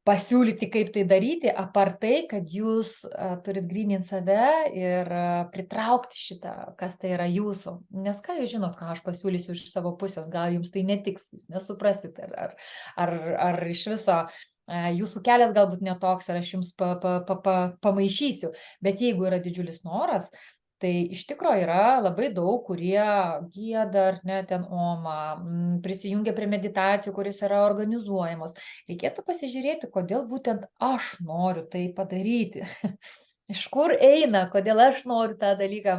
pasiūlyti, kaip tai daryti, apart tai, kad jūs turit gryninti save ir pritraukti šitą, kas tai yra jūsų. Nes ką jūs žinot, ką aš pasiūlysiu iš savo pusės, gal jums tai netiks, jūs nesuprasit, ar iš viso jūsų kelias galbūt netoks ir aš jums pamaišysiu. Bet jeigu yra didžiulis noras, tai iš tikrųjų yra labai daug, kurie gieda ar ne ten omą, prisijungia prie meditacijų, kuris yra organizuojamos. Reikėtų pasižiūrėti, kodėl būtent aš noriu tai padaryti. Iš kur eina, kodėl aš noriu tą dalyką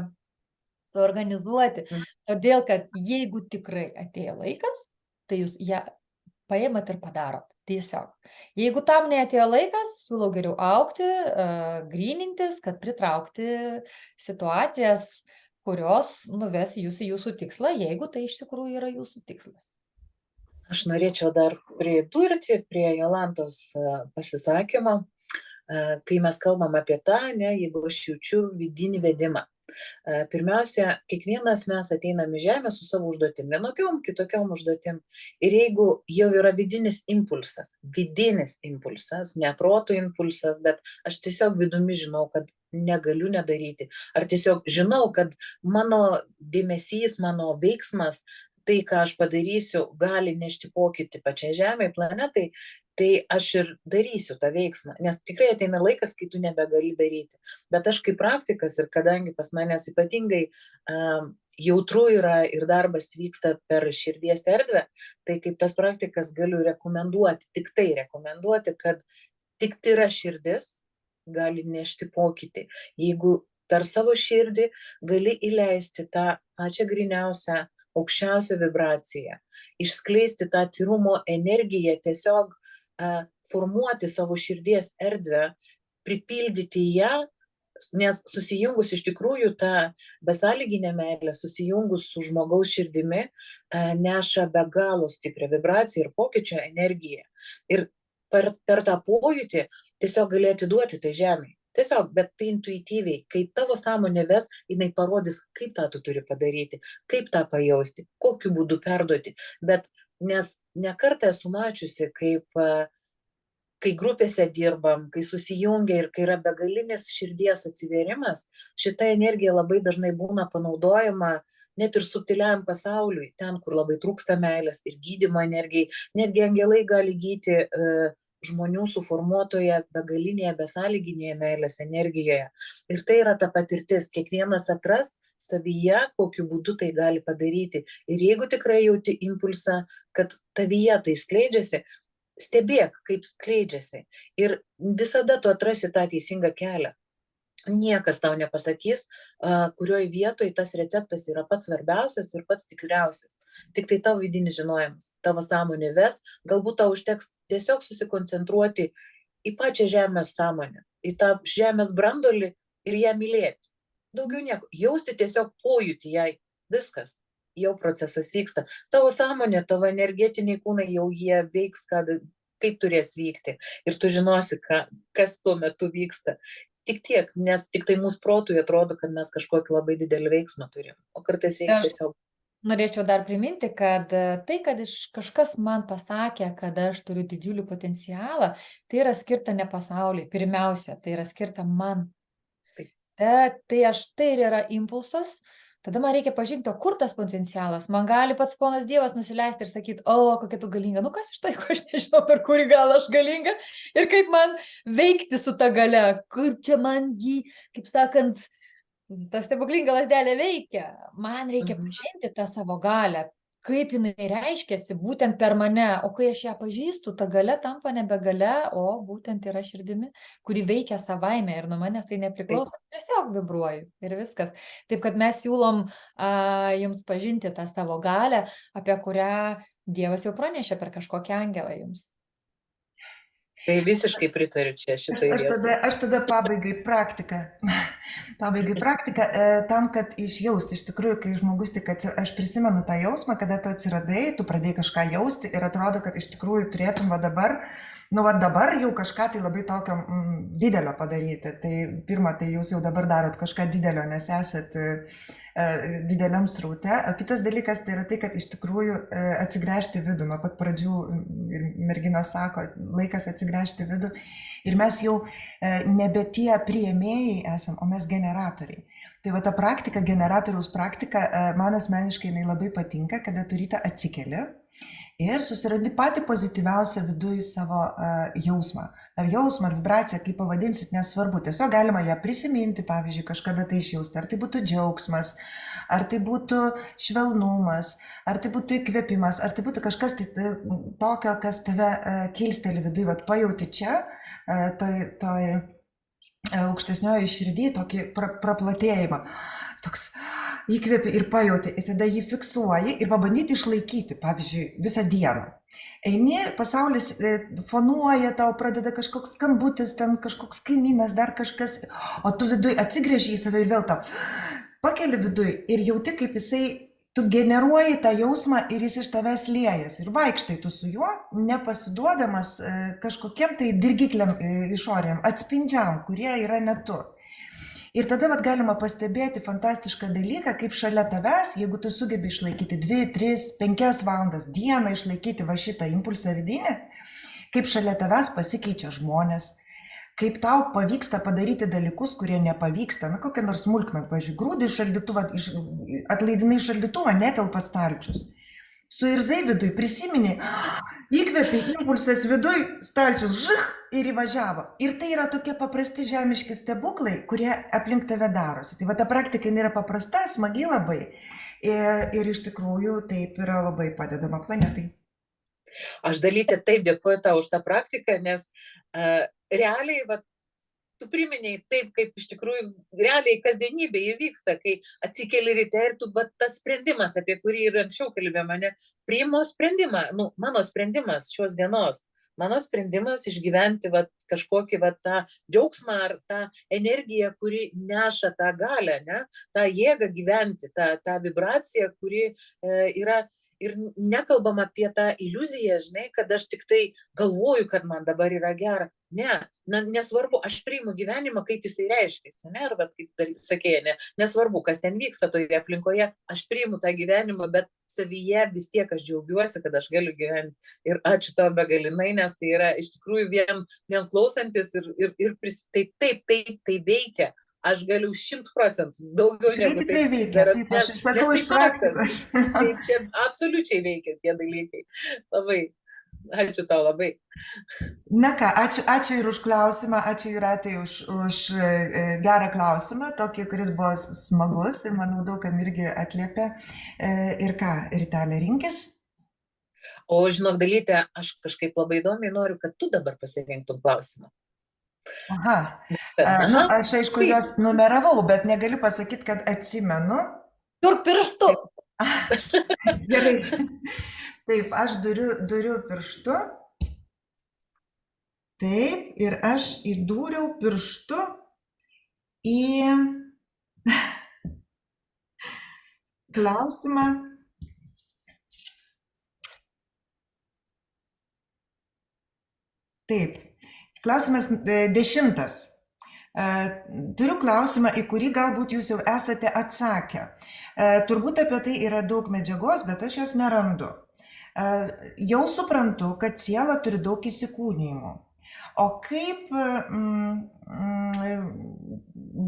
suorganizuoti. Todėl, kad jeigu tikrai atėjo laikas, tai jūs ją paėmat ir padarot. Tiesiog. Jeigu tam neatėjo laikas, siūlau geriau augti, grynintis, kad pritraukti situacijas, kurios nuves jūs į jūsų tikslą, jeigu tai iš tikrųjų yra jūsų tikslas. Aš norėčiau dar pridurti prie Jolantos pasisakymo, kai mes kalbam apie tą, jeigu aš jaučiu vidinį vedimą. Pirmiausia, kiekvienas mes ateinam į žemę su savo užduotim, vienokiom, kitokiom užduotim. Ir jeigu jau yra vidinis impulsas, ne proto impulsas, bet aš tiesiog vidumi žinau, kad negaliu nedaryti. Ar tiesiog žinau, kad mano dėmesys, mano veiksmas, tai, ką aš padarysiu, gali nešti pokytį pačiai žemei, planetai, tai aš ir darysiu tą veiksmą, nes tikrai ateina laikas, kai tu nebegali daryti. Bet aš kaip praktikas ir kadangi pas manęs ypatingai jautru yra ir darbas vyksta per širdies erdvę, tai kaip tas praktikas galiu rekomenduoti, tik tai rekomenduoti, kad tik tyra širdis gali nešti pokytį. Jeigu per savo širdį gali įleisti tą pačią gryniausią, aukščiausią vibraciją, išskleisti tą tyrumo energiją, tiesiog formuoti savo širdies erdvę, pripildyti ją, nes susijungus iš tikrųjų tą besąlyginę meilę, susijungus su žmogaus širdimi, neša be galo stiprią vibraciją ir pokyčio energiją. Ir per tą pojūtį tiesiog gali atiduoti tai žemei. Tiesiog, bet tai intuityviai, kai tavo sąmonė ves, jinai parodys, kaip tą tu turi padaryti, kaip tą pajausti, kokiu būdu perduoti. Bet nes nekartą esu mačiusi, kai grupėse dirbam, kai susijungia ir kai yra begalinis širdies atsivėrimas, šita energija labai dažnai būna panaudojama net ir subtiliajam pasauliui, ten, kur labai trūksta meilės ir gydymo energijai. Netgi angelai gali gydyti žmonių suformuotoje begalinėje, besąlyginėje meilės energijoje. Ir tai yra ta patirtis. Kiekvienas atras savyje, kokiu būdu tai gali padaryti. Ir jeigu tikrai jauti impulsą, kad tavyje tai skleidžiasi, stebėk, kaip skleidžiasi. Ir visada tu atrasi tą teisingą kelią. Niekas tau nepasakys, kurioj vietoj tas receptas yra pats svarbiausias ir pats tikriausias. Tik tai tavo vidinis žinojimas, tavo sąmonė ves, galbūt tau užteks tiesiog susikoncentruoti į pačią žemės sąmonę, į tą žemės brandolį ir ją mylėti. Daugiau nieko, jausti tiesiog pojūtį jai, viskas, jau procesas vyksta. Tavo sąmonė, tavo energetiniai kūnai jau jie veiks, kaip turės vykti ir tu žinosi, kas tuo metu vyksta. Tik tiek, nes tik tai mūsų protui atrodo, kad mes kažkokį labai didelį veiksmą turim, o kartais reikia tiesiog. Norėčiau dar priminti, kad tai, kad kažkas man pasakė, kad aš turiu didžiulį potencialą, tai yra skirta ne pasauliui. Pirmiausia, tai yra skirta man. tai ir yra impulsas. Tada man reikia pažinti, o kur tas potencialas. Man gali pats ponas Dievas nusileisti ir sakyti, o, kokia tu galinga. Nu, kas iš to, jeigu aš nežinau, per kurį galą aš galinga ir kaip man veikti su ta galia, kur čia man jį, kaip sakant, ta stebuklinga lazdelė veikia. Man reikia pažinti tą savo galią, kaip jinai reiškiasi būtent per mane. O kai aš ją pažįstu, ta galia tampa nebe galia, o būtent yra širdimi, kuri veikia savaime ir nuo manęs tai nepriklauso. Tiesiog vibruoju ir viskas. Taip, kad mes siūlom jums pažinti tą savo galią, apie kurią Dievas jau pranešė per kažkokią angelą jums. Tai visiškai pritariu čia šitai vietai. Aš tada pabaigai praktiką. Tam, kad išjausti. Iš tikrųjų, kai žmogus tik aš prisimenu tą jausmą, kada tu atsiradai, tu pradėjai kažką jausti ir atrodo, kad iš tikrųjų turėtum dabar jau kažką tai labai tokio didelio padaryti. Tai pirma, tai jūs jau dabar darot kažką didelio, nes esat dideliam sraute. O kitas dalykas tai yra tai, kad iš tikrųjų atsigręžti vidų. Nuo pat pradžių merginos sako, laikas atsigręžti vidų. Ir mes jau nebe tie priėmėjai esam, o mes generatoriai. Tai va ta praktika, generatoriaus praktika, man asmeniškai jinai labai patinka, kada tu rytą atsikeli ir susirandi patį pozityviausią viduje savo jausmą. Ar jausmą, ar vibraciją, kaip pavadinsit, nesvarbu. Tiesiog galima ją prisiminti, pavyzdžiui, kažkada tai išjausti. Ar tai būtų džiaugsmas, ar tai būtų švelnumas, ar tai būtų įkvėpimas, ar tai būtų kažkas tai tokio, kas tave kilsteli viduje. Vat pajauti čia, toj aukštesnioji širdį, tokį praplatėjimą. Toks įkvėpi ir pajauti, ir tada jį fiksuoji ir pabandyti išlaikyti, pavyzdžiui, visą dieną. Eini, pasaulis fonuoja, tau pradeda kažkoks skambutis, ten kažkoks kaimynas, dar kažkas, o tu viduj atsigręži į save ir vėl tau pakeli viduj ir jauti, kaip jisai, tu generuoji tą jausmą ir jis iš tavęs liejas ir vaikštai tu su juo, nepasiduodamas kažkokiem tai dirgikliam išorėm, atspindžiam, kurie yra ne tu. Ir tada vat galima pastebėti fantastišką dalyką, kaip šalia tavęs, jeigu tu sugebi išlaikyti 2, 3, 5 valandas dieną, išlaikyti va šitą impulsą vidinį, kaip šalia tavęs pasikeičia žmonės, kaip tau pavyksta padaryti dalykus, kurie nepavyksta, na kokią nors smulkmeną, pavyzdžiui, grūdai šaldytuvą, atlaidinai šaldytuvą, netelpa stalčius. Suirzai viduj, prisimeni, įkvėpi, impulsas viduj, stalčius, žih, ir įvažiavo. Ir tai yra tokie paprasti žemiški stebuklai, kurie aplink tave darosi. Tai va ta praktika yra paprasta, smagi labai. Ir iš tikrųjų taip yra labai padedama planetai. Aš Dalyte taip dėkoju tau už tą praktiką, nes realiai, va, tu priminėjai taip, kaip iš tikrųjų realiai kasdienybėje vyksta, kai atsikeli ryte ir tu, va, tas sprendimas, apie kurį ir anksčiau kalbėjome, mane priimu sprendimą, mano sprendimas šios dienos, mano sprendimas išgyventi va, kažkokį va, tą džiaugsmą ar tą energiją, kuri neša tą galią, ne? Tą jėgą gyventi, tą vibraciją, kuri yra. Ir nekalbam apie tą iliuziją, žinai, kad aš tik tai galvoju, kad man dabar yra gera. Ne, nesvarbu, aš priimu gyvenimą, kaip jisai reiškiasi, ne, ar kaip sakėjai, nesvarbu, kas ten vyksta toje aplinkoje, aš priimu tą gyvenimą, bet savyje vis tiek aš džiaugiuosi, kad aš galiu gyventi. Ir ačiū tau begalinai, nes tai yra iš tikrųjų vien klausantis ir tai taip, tai veikia. Aš galiu 100%, daugiau negu tai veikia. Taip, aš sakau iš praktikos. Tai čia absoliučiai veikia tie dalykai. Labai. Ačiū tau labai. Na ką, ačiū ir už klausimą, ačiū Jūratei už gerą klausimą, tokį, kuris buvo smagus ir manau daug kam irgi atliepė. Ir ką, Ritelė, rinkis? O žinok, Dalyte, aš kažkaip labai įdomiai noriu, kad tu dabar pasirinktum klausimą. Aha, aš aišku jos numeravau, bet negaliu pasakyti, kad atsimenu. Tur pirštu. Gerai. Taip, aš duriu pirštu. Taip, ir aš įdūriau pirštu į klausimą. Taip. Klausimas 10. Turiu klausimą, į kurį galbūt jūs jau esate atsakę. Turbūt apie tai yra daug medžiagos, bet aš jos nerandu. Jau suprantu, kad siela turi daug įsikūnijimų. O kaip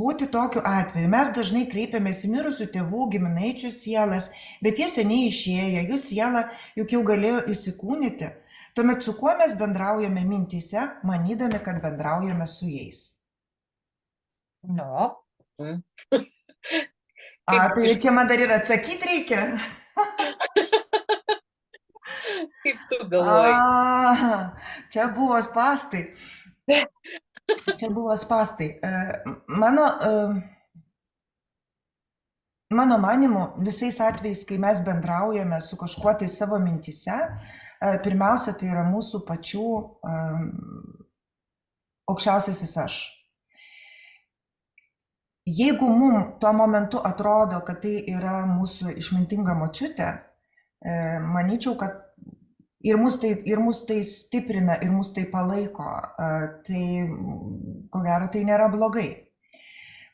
būti tokiu atveju. Mes dažnai kreipiamės į mirusių tėvų, giminaičių sielas, bet jie seniai išėję, jų siela juk jau galėjo įsikūnyti. Tuomet su kuo mes bendraujame mintyse, manydami, kad bendraujame su jais? Nu, Tai čia man dar ir atsakyti reikia. Kaip tu galvoji? Čia buvo spastai. Čia buvo spastai. Mano manimu, visais atvejais, kai mes bendraujame su kažkuo tai savo mintyse, pirmiausia, tai yra mūsų pačių aukščiausiasis aš. Jeigu mums tuo momentu atrodo, kad tai yra mūsų išmintinga močiutė, manyčiau, kad ir mus tai stiprina, ir mus tai palaiko, tai ko gero tai nėra blogai.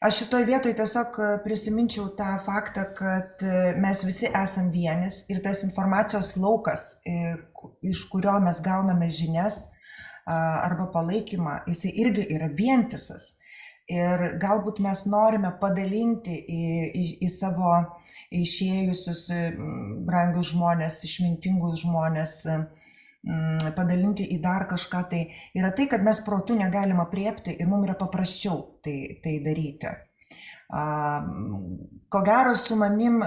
Aš šitoj vietoj tiesiog prisiminčiau tą faktą, kad mes visi esam vienis ir tas informacijos laukas, iš kurio mes gauname žinias arba palaikymą, jisai irgi yra vientisas. Ir galbūt mes norime padalinti į savo išėjusius brangius žmonės, išmintingus žmonės, padalinti į dar kažką, tai yra tai, kad mes protu negalim apriepti ir mums yra paprasčiau tai daryti. Ko gero su manim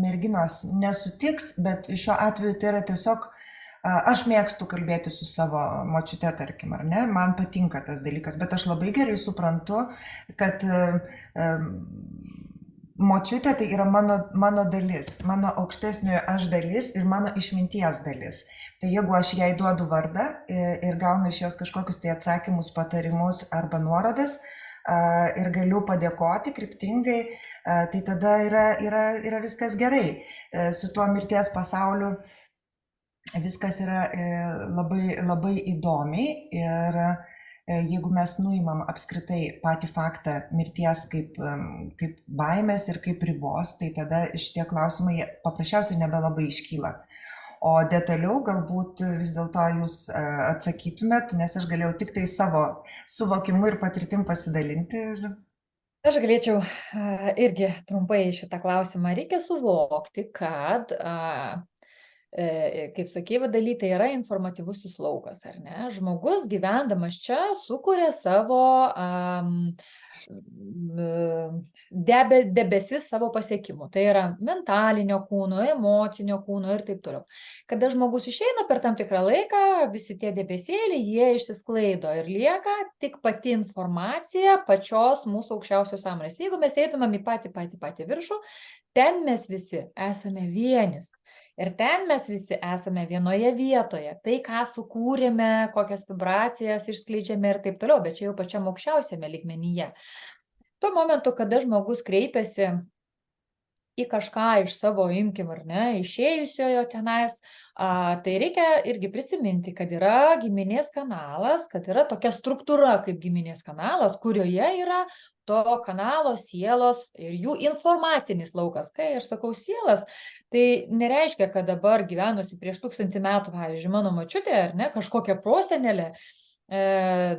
merginos nesutiks, bet šiuo atveju tai yra tiesiog, aš mėgstu kalbėti su savo močiute, tarkim, ar ne, man patinka tas dalykas, bet aš labai gerai suprantu, kad močiutė tai yra mano dalis, mano aukštesniojo aš dalis ir mano išminties dalis. Tai jeigu aš jai duodu vardą ir gaunu iš jos kažkokius tai atsakymus, patarimus arba nuorodas ir galiu padėkoti kryptingai, tai tada yra viskas gerai. Su tuo mirties pasauliu viskas yra labai, labai įdomiai ir jeigu mes nuimam apskritai patį faktą mirties kaip baimės ir kaip ribos, tai tada šitie klausimai paprasčiausiai nebelabai iškyla. O detaliau galbūt vis dėlto jūs atsakytumėt, nes aš galėjau tik tai savo suvokimu ir patirtim pasidalinti. Aš galėčiau irgi trumpai šitą klausimą. Reikia suvokti, kad kaip sakė Daly, tai yra informatyvusis laukas, ar ne? Žmogus gyvendamas čia sukuria savo debesis savo pasiekimų. Tai yra mentalinio kūno, emocinio kūno ir taip toliau. Kada žmogus išeina per tam tikrą laiką, visi tie debesėliai, jie išsisklaido ir lieka tik pati informacija pačios mūsų aukščiausios sąmonės. Jeigu mes eitumėm į patį viršų, ten mes visi esame vienis. Ir ten mes visi esame vienoje vietoje. Tai, ką sukūrėme, kokias vibracijas išskleidžiame ir taip toliau, bet čia jau pačiam aukščiausiame lygmenyje. Tuo momentu, kada žmogus kreipiasi į kažką iš savo, imkim ar ne, išėjusiojo tenais, tai reikia irgi prisiminti, kad yra giminės kanalas, kad yra tokia struktūra kaip giminės kanalas, kurioje yra to kanalo sielos ir jų informacinis laukas. Kai aš sakau sielas, tai nereiškia, kad dabar gyvenusi prieš 1000 metų, pavyzdžiui, mano močiutė, ar ne, kažkokia prosenelė,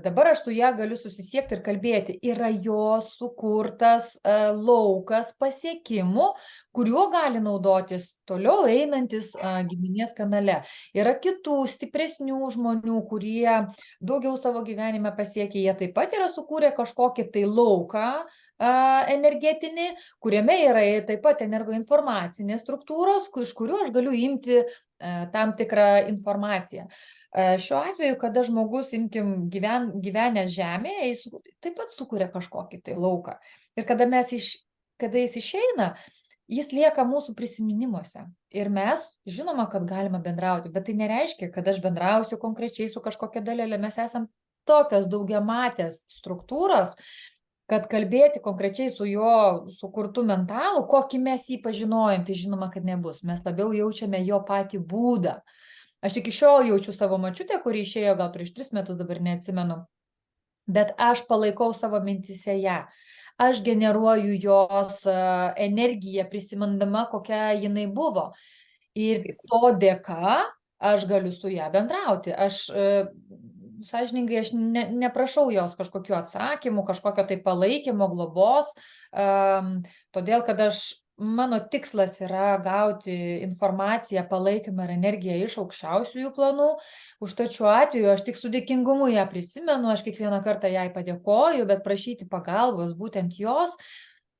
dabar aš su ją galiu susisiekti ir kalbėti. Yra jos sukurtas laukas pasiekimų, kuriuo gali naudotis toliau einantis giminės kanale. Yra kitų stipresnių žmonių, kurie daugiau savo gyvenime pasiekė, jie taip pat yra sukūrę kažkokį tai lauką energetinį, kuriame yra taip pat energoinformacinės struktūros, iš kurių aš galiu imti tam tikrą informaciją. Šiuo atveju, kada žmogus, imkim, gyvenęs žemėje, jis taip pat sukuria kažkokį tai lauką. Ir kada jis išeina, jis lieka mūsų prisiminimuose. Ir mes žinoma, kad galima bendrauti, bet tai nereiškia, kad aš bendrausiu konkrečiai su kažkokia dalelė. Mes esam tokios daugiamatės struktūros, kad kalbėti konkrečiai su jo sukurtu mentalu, kokį mes jį pažinojom, tai žinoma, kad nebus. Mes labiau jaučiame jo patį būdą. Aš iki šiol jaučiu savo močiutę, kuri išėjo gal prieš 3 metus, dabar neatsimenu, bet aš palaikau savo mintyse ją. Aš generuoju jos energiją, prisimindama, kokia jinai buvo. Ir to dėka aš galiu su ją bendrauti. Aš sąžiningai, aš neprašau jos kažkokiu atsakymu, kažkokio tai palaikymo, globos, todėl kad mano tikslas yra gauti informaciją, palaikymą ir energiją iš aukščiausiųjų planų. Užtat šiuo atveju aš tik su dėkingumu ją prisimenu, aš kiekvieną kartą jai padėkoju, bet prašyti pagalbos būtent jos,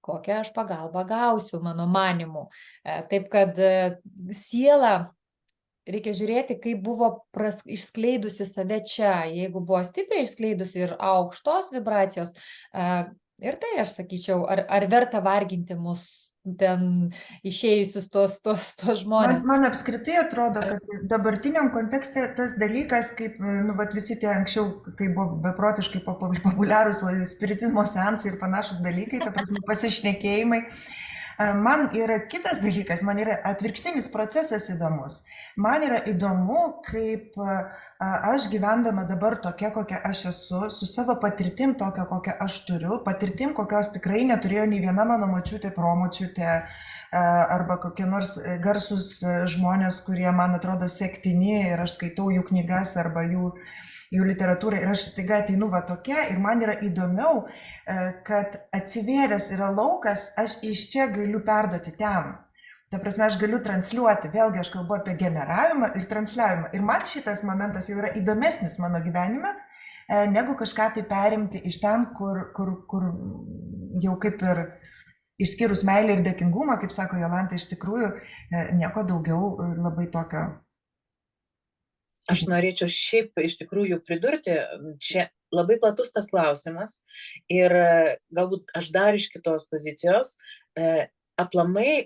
kokią aš pagalbą gausiu, mano manimu. Taip kad siela, reikia žiūrėti, kaip buvo išskleidusi save čia. Jeigu buvo stipriai išskleidusi ir aukštos vibracijos, ir tai aš sakyčiau, ar verta varginti mus ten išėjusius tos žmonės. Man apskritai atrodo, kad dabartiniam kontekste tas dalykas, kaip vat visi tie anksčiau, kai buvo beprotiškai populiarūs spiritizmo seansai ir panašus dalykai, ta prasme pasišnekėjimai, man yra kitas dalykas, man yra atvirkštinis procesas įdomus. Man yra įdomu, kaip aš gyvendama dabar tokia, kokia aš esu, su savo patirtim tokia, kokią aš turiu, patirtim, kokios tikrai neturėjo nei viena mano močiutė, promočiutė, arba kokie nors garsus žmonės, kurie man atrodo sektini ir aš skaitau jų knygas arba jų literatūrą ir aš staiga ateinu va tokia ir man yra įdomiau, kad atsivėręs yra laukas, aš iš čia galiu perduoti ten. Ta prasme, aš galiu transliuoti, vėlgi aš kalbu apie generavimą ir transliavimą. Ir man šitas momentas jau yra įdomesnis mano gyvenime, negu kažką tai perimti iš ten, kur jau kaip ir išskyrus meilę ir dėkingumą, kaip sako Jolanta, iš tikrųjų nieko daugiau labai tokio. Aš norėčiau šiaip iš tikrųjų pridurti, čia labai platus tas klausimas ir galbūt aš dar iš kitos pozicijos, aplamai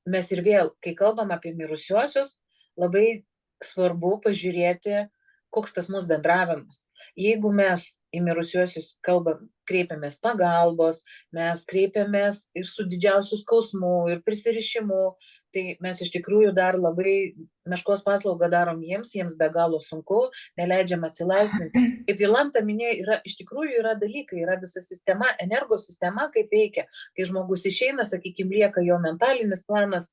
mes ir vėl, kai kalbam apie mirusiuosius, labai svarbu pažiūrėti, koks tas mūsų bendravimas. Jeigu mes į mirusiuosius kreipiamės pagalbos, mes kreipiamės ir su didžiausiu skausmu ir prisirišimu, tai mes iš tikrųjų dar labai meškos paslaugą darom jiems be galo sunku, neleidžiam atsilaisvinti. Kaip Jolanta minėjo, iš tikrųjų yra dalykai, yra visa sistema, energosistema, kaip veikia. Kai žmogus išeina, sakykime, lieka jo mentalinis planas,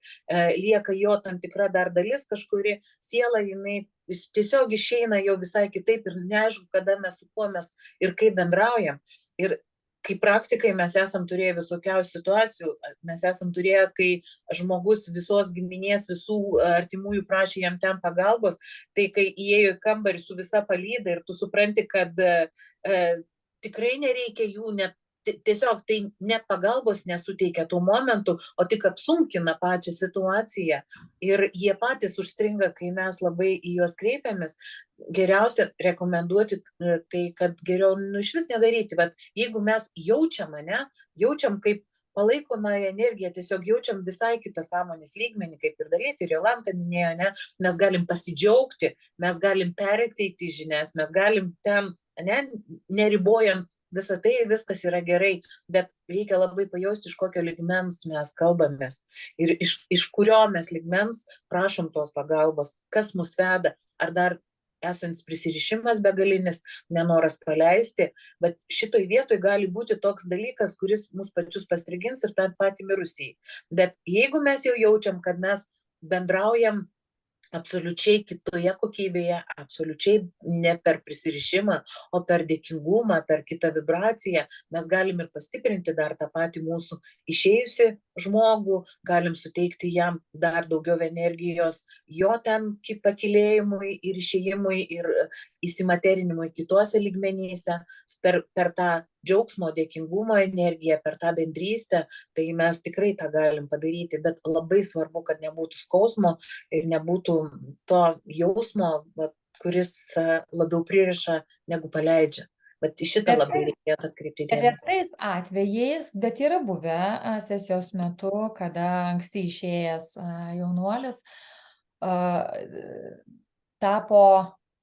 lieka jo tam tikra dar dalis kažkuri, siela jinai tiesiog išeina jau visai kitaip ir neaišku, kada mes su kuo mes ir kaip bendraujam. Ir kaip praktikai mes esam turėję visokiausių situacijų, mes esam turėję, kai žmogus visos giminės, visų artimųjų prašė jam ten pagalbos, tai kai įėjo į kambarį su visa palyda ir tu supranti, kad tikrai nereikia jų, net tiesiog tai net pagalbos nesuteikia tuo momentu, o tik apsunkina pačią situaciją ir jie patys užstringa, kai mes labai į juos kreipiamės. Geriausia rekomenduoti tai, kad geriau iš vis nedaryti, bet jeigu mes jaučiam kaip palaikomąją energiją, tiesiog jaučiam visai kitą sąmonės lygmenį, kaip ir daryti, ir Jolanta minėjo, mes galim pasidžiaugti, mes galim perteikti žinias, mes galim ten, neribojant visą tai, viskas yra gerai, bet reikia labai pajausti, iš kokio lygmens mes kalbamės ir iš kurio mes lygmens prašom tos pagalbos, kas mus veda, ar dar esant prisirišimas begalinis, nenoras paleisti, bet šitoj vietoj gali būti toks dalykas, kuris mus pačius pastrigins ir tą patį mirusį. Bet jeigu mes jau jaučiam, kad mes bendraujam absoliučiai kitoje kokybėje, absoliučiai ne per prisirišimą, o per dėkingumą, per kitą vibraciją, mes galim ir pastiprinti dar tą patį mūsų išėjusi žmogų, galim suteikti jam dar daugiau energijos, jo ten pakilėjimui ir išėjimui ir įsimaterinimui kitose lygmenyse, per tą džiaugsmo, dėkingumo energiją, per tą bendrystę, tai mes tikrai tą galim padaryti, bet labai svarbu, kad nebūtų skausmo ir nebūtų to jausmo, kuris labiau pririša negu paleidžia. Bet į šitą labai reikėtų atkreipti dėmesį. Retais atvejais, bet yra buvę sesijos metu, kada anksti išėjęs jaunuolis tapo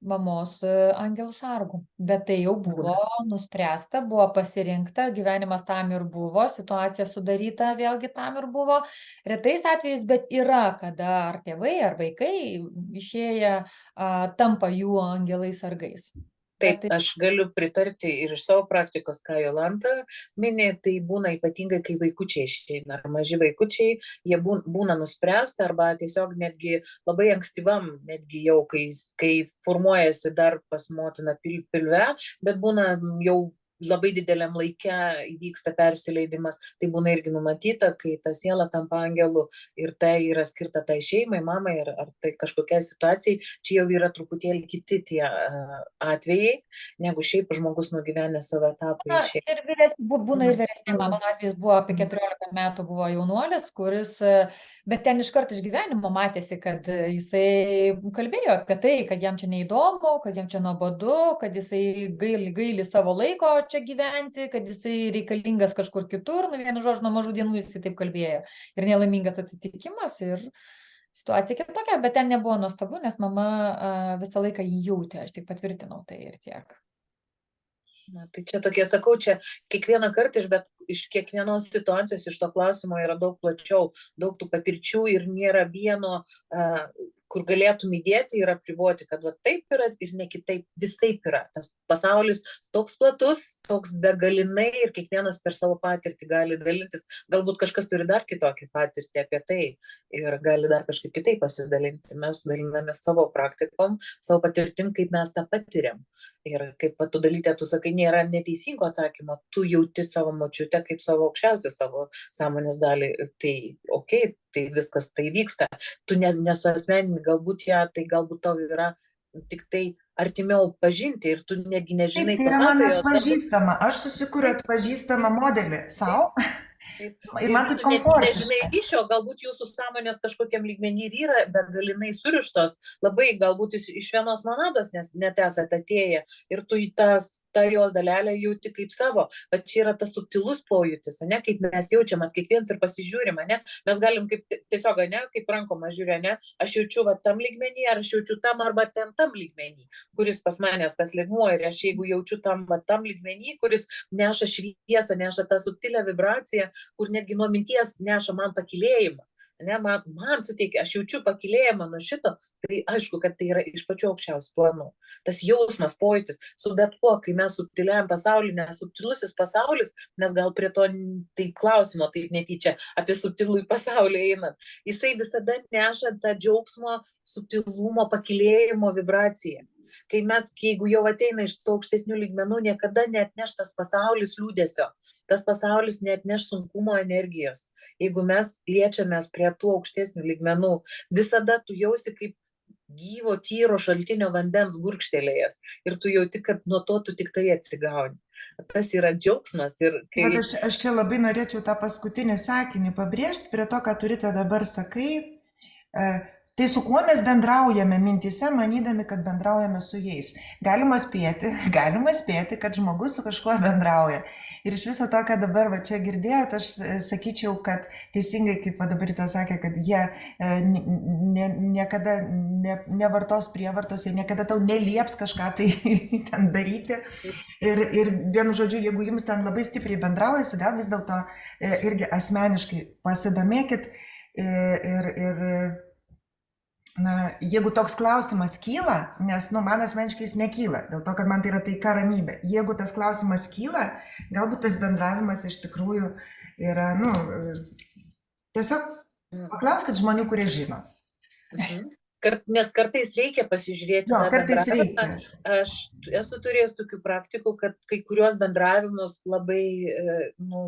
mamos angelų sargu, bet tai jau buvo nuspręsta, buvo pasirinkta, gyvenimas tam ir buvo, situacija sudaryta vėlgi tam ir buvo. Retais atvejais, bet yra, kada ar tėvai, ar vaikai išėję tampa jų angelai sargais. Taip, tai aš galiu pritarti ir iš savo praktikos, ką Jolanta minė, tai būna ypatingai, kai vaikučiai išeina, ar maži vaikučiai, jie būna nuspręsta arba tiesiog netgi labai ankstyvam, netgi jau, kai formuojasi dar pas motiną pilve, bet būna jau labai dideliam laike įvyksta persileidimas, tai būna irgi numatyta, kai ta siela tampa angelu ir tai yra skirta tai šeimai, mamai ar tai kažkokiai situacijai, čia jau yra truputėlį kiti tie atvejai, negu šiaip žmogus nugyvenę savo etapą Na, išėjęs. ir būna ir vyresni, mano atvejis buvo apie 14 metų buvo jaunuolis, kuris, bet ten iškart iš gyvenimo matėsi, kad jisai kalbėjo apie tai, kad jam čia neįdomu, kad jam čia nuobodu, kad jisai gaili savo laiko čia gyventi, kad jisai reikalingas kažkur kitur, nu vienu žodžiu, nuo mažų dienų jisai taip kalbėjo. Ir nelaimingas atsitikimas ir situacija kitokia, bet ten nebuvo nuostabu, nes mama visą laiką jį jautė, aš tik patvirtinau tai ir tiek. Na, tai čia tokie, sakau, čia kiekvieną kartą iš kiekvienos situacijos, iš to klausimo yra daug plačiau, daug tų patirčių ir nėra vieno, kur galėtum įdėti ir apriboti, kad va taip yra ir ne kitaip, visaip yra. Tas pasaulis toks platus, toks begalinai ir kiekvienas per savo patirtį gali dalintis. Galbūt kažkas turi dar kitokį patirtį apie tai ir gali dar kažkaip kitaip pasidalinti. Mes daliname savo praktikom, savo patirtim, kaip mes tą patiriam. Ir kaip tu dalytė, tu sakai, nėra neteisingo atsakymo, tu jauti savo močiutę kaip savo aukščiausią savo sąmonės dalį, tai okei, tai viskas tai vyksta, tu nesuasmenini galbūt ją, tai galbūt tau yra tik tai artimiau pažinti ir tu netgi nežinai Taip, tai yra man sąsajos. atpažįstama, aš susikuriu atpažįstamą modelį savo. Ir man tai tu nežinai komfortiška. ryšio, galbūt jūsų sąmonės kažkokiam lygmenį ir yra begalinai surištos, labai galbūt iš vienos monados, nes net esate atėję ir tu į tą jos dalelę jauti kaip savo, bet čia yra tas subtilus pojūtis, ne, kaip mes jaučiam, kiekvienas ir pasižiūrim, ne, mes galim kaip tiesiog, ne, kaip rankoma žiūrė, ne, aš jaučiu va tam lygmenį, ar aš jaučiu tam arba tam lygmenį, kuris pas manęs tas lygmuo ir aš jeigu jaučiu tam lygmenį, kuris neša šviesą, neša tą subtilę vibraciją, kur netgi nuo minties neša man pakilėjimą, ne, man suteikia, aš jaučiu pakilėjimą nuo šito, tai aišku, kad tai yra iš pačių aukščiausių planų. Tas jausmas, pojūtis, su bet kuo, kai mes subtiliam pasauliu, nes subtilusis pasaulis, nes gal prie to taip klausimo, taip netyčia, apie subtilųjį pasaulį einant, jisai visada neša tą džiaugsmo, subtilumo, pakilėjimo vibraciją. Kai mes, jeigu jau ateina iš to aukštesnių lygmenų, niekada neatneš tas pasaulis liūdesio, tas pasaulis neatneš sunkumo energijos. Jeigu mes liečiamės prie tų aukštesnių lygmenų, visada tu jausi kaip gyvo, tyro šaltinio vandens gurkštelėjęs ir tu jauti, kad nuo to tu tik tai atsigauni. Tas yra džiaugsmas. Ir kai... aš čia labai norėčiau tą paskutinį sakinį pabrėžti prie to, ką turite dabar sakai. Tai su kuo mes bendraujame mintyse, manydami, kad bendraujame su jais. Galima spėti, kad žmogus su kažkuo bendrauja. Ir iš viso to, ką dabar va čia girdėjote, aš sakyčiau, kad teisingai, kaip dabar Rita sakė, kad jie niekada nevartos prievartos, jie niekada tau nelieps kažką tai ten daryti. Ir vienu žodžiu, jeigu jums ten labai stipriai bendraujasi, gal vis dėlto irgi asmeniškai pasidomėkit ir na, jeigu toks klausimas kyla, nes, man asmeniškai jis nekyla, dėl to, kad man tai yra taika ramybė. Jeigu tas klausimas kyla, galbūt tas bendravimas iš tikrųjų yra, tiesiog paklauskit žmonių, kurie žino. Nes kartais reikia pasižiūrėti. Kartais reikia. Aš esu turėjęs tokių praktikų, kad kai kuriuos bendravimus labai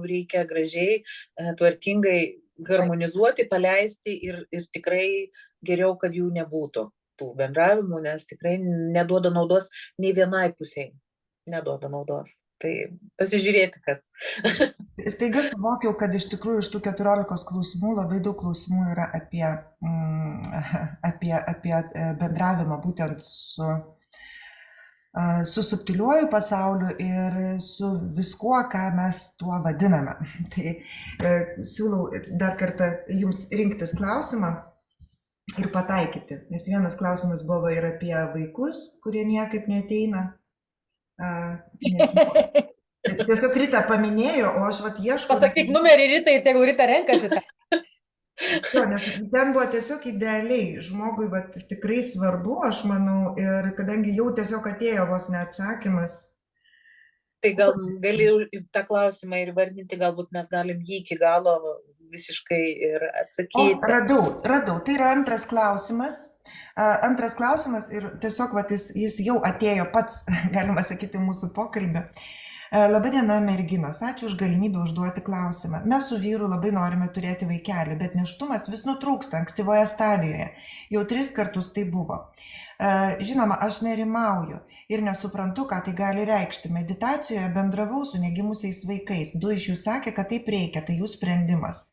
reikia gražiai, tvarkingai harmonizuoti, paleisti ir tikrai geriau, kad jų nebūtų tų bendravimų, nes tikrai neduoda naudos nei vienai pusiai. Neduoda naudos. Tai pasižiūrėti, kas. Staiga suvokiau, kad iš tikrųjų iš tų 14 klausimų labai daug klausimų yra apie bendravimą būtent su subtiliuoju pasauliu ir su viskuo, ką mes tuo vadiname. Tai siūlau dar kartą jums rinktis klausimą ir pataikyti. Nes vienas klausimas buvo ir apie vaikus, kurie niekaip neateina. Tiesiog Rita paminėjo, o aš ieškau. Pasakyk numerį Ritai ir tegul Rita renkasi tą. Jo, nes ten buvo tiesiog idealiai, žmogui vat, tikrai svarbu, aš manau, ir kadangi jau tiesiog atėjo vos neatsakymas, Tai gal kuo jis- gali tą klausimą ir vardinti, galbūt mes galim jį iki galo visiškai ir O, atsakyti. radau, tai yra antras klausimas. Antras klausimas ir tiesiog vat, jis jau atėjo pats, galima sakyti, mūsų pokalbį. Labadiena, merginos, ačiū už galimybę užduoti klausimą. Mes su vyru labai norime turėti vaikelį, bet nėštumas vis nutrūksta ankstyvoje stadijoje. Jau 3 kartus tai buvo. Žinoma, aš nerimauju ir nesuprantu, ką tai gali reikšti. Meditacijoje bendravau su negimusiais vaikais. 2 iš jų sakė, kad taip reikia, tai jų sprendimas.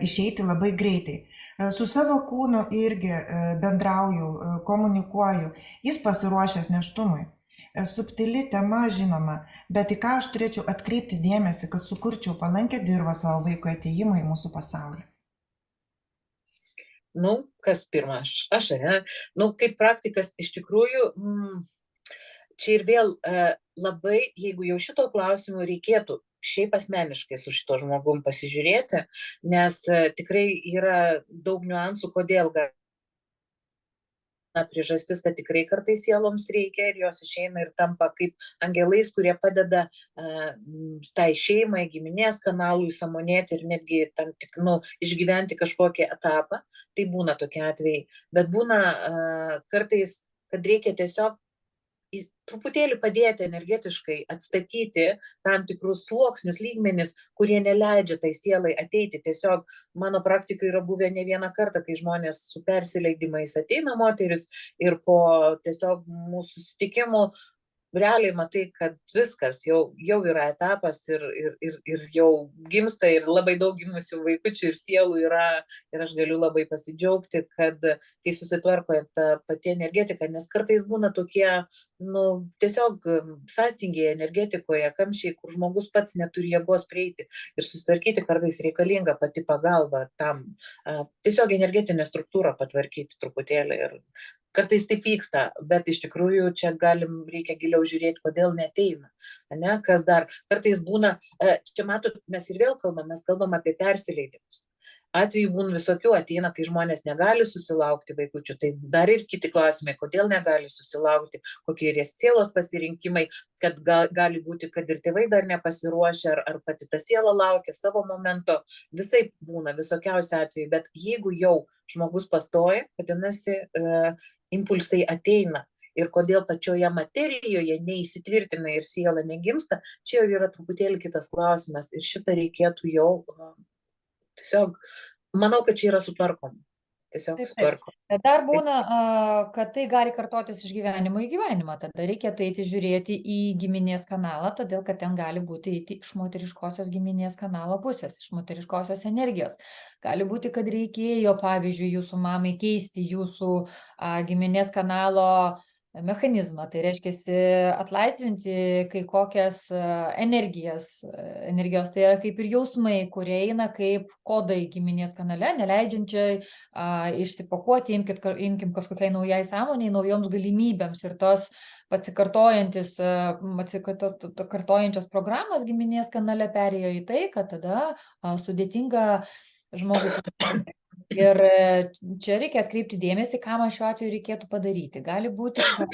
Išeiti labai greitai. Su savo kūnu irgi bendrauju, komunikuoju. Jis pasiruošęs nėštumui. Subtili tema, žinoma, bet į ką aš turėčiau atkreipti dėmesį, kad sukurčiau palankę dirvą savo vaiko atėjimui į mūsų pasaulį. Nu, kas pirma, aš, ne? Nu, kaip praktikas, iš tikrųjų, čia ir vėl labai, jeigu jau šito klausimu reikėtų šiaip asmeniškai su šito žmogum pasižiūrėti, nes tikrai yra daug niuansų, kodėl priežastis, kad tikrai kartais sieloms reikia ir jos išeina ir tampa kaip angelais, kurie padeda tai šeimai, giminės kanalui sąmonėti ir netgi tam tik, išgyventi kažkokį etapą. Tai būna tokie atvejai. Bet būna kartais, kad reikia tiesiog truputėlį padėti energetiškai atstatyti tam tikrus sluoksnius, lygmenis, kurie neleidžia tai sielai ateiti. Tiesiog mano praktikoje yra buvę ne vieną kartą, kai žmonės su persileidimais ateina moteris ir po tiesiog mūsų susitikimų realiai matai, kad viskas jau yra etapas ir jau gimsta ir labai daug gimusių vaikučių ir sielų yra ir aš galiu labai pasidžiaugti, kad kai susitvarko ta pati energetika, nes kartais būna tokie, tiesiog sąstingiai energetikoje, kamščiai, kur žmogus pats neturi jėgos prieiti ir susitvarkyti, kartais reikalinga pati pagalba tam, tiesiog energetinę struktūrą patvarkyti truputėlį ir kartais taip vyksta, bet iš tikrųjų čia reikia giliau žiūrėti, kodėl neateina. Ne? Kas dar? Kartais būna, čia matot, mes ir vėl kalbam apie persileidimus. Atvejų būna visokių, ateina, kai žmonės negali susilaukti vaikučių, tai dar ir kiti klausimai, kodėl negali susilaukti, kokie yra sielos pasirinkimai, kad gali būti, kad ir tėvai dar nepasiruošę, ar pati ta siela laukia savo momento, visai būna visokiausi atvejai, bet jeigu jau žmogus pastoja, vadinasi, impulsai ateina ir kodėl pačioje materijoje neįsitvirtina ir siela negimsta, čia jau yra truputėlį kitas klausimas ir šitą reikėtų jau tiesiog, manau, kad čia yra sutvarkoma. Tiesiog sutvarkoma. Bet dar būna, kad tai gali kartotis iš gyvenimo į gyvenimą, tada reikėtų eiti žiūrėti į giminės kanalą, todėl kad ten gali būti iš moteriškosios giminės kanalo pusės, iš moteriškosios energijos. Gali būti, kad reikėjo, pavyzdžiui, jūsų mamai keisti jūsų giminės kanalo mechanizmą, tai reiškia atlaisvinti kai kokias energijos, tai yra kaip ir jausmai, kurie eina kaip kodai giminės kanale, neleidžiančiai išsipakuoti, imkim kažkokiai naujai sąmoniai, naujoms galimybėms ir tos kartojančios programos giminės kanale perėjo į tai, kad tada sudėtinga žmogui. Ir čia reikia atkreipti dėmesį, ką man šiuo atveju reikėtų padaryti. Gali būti, kad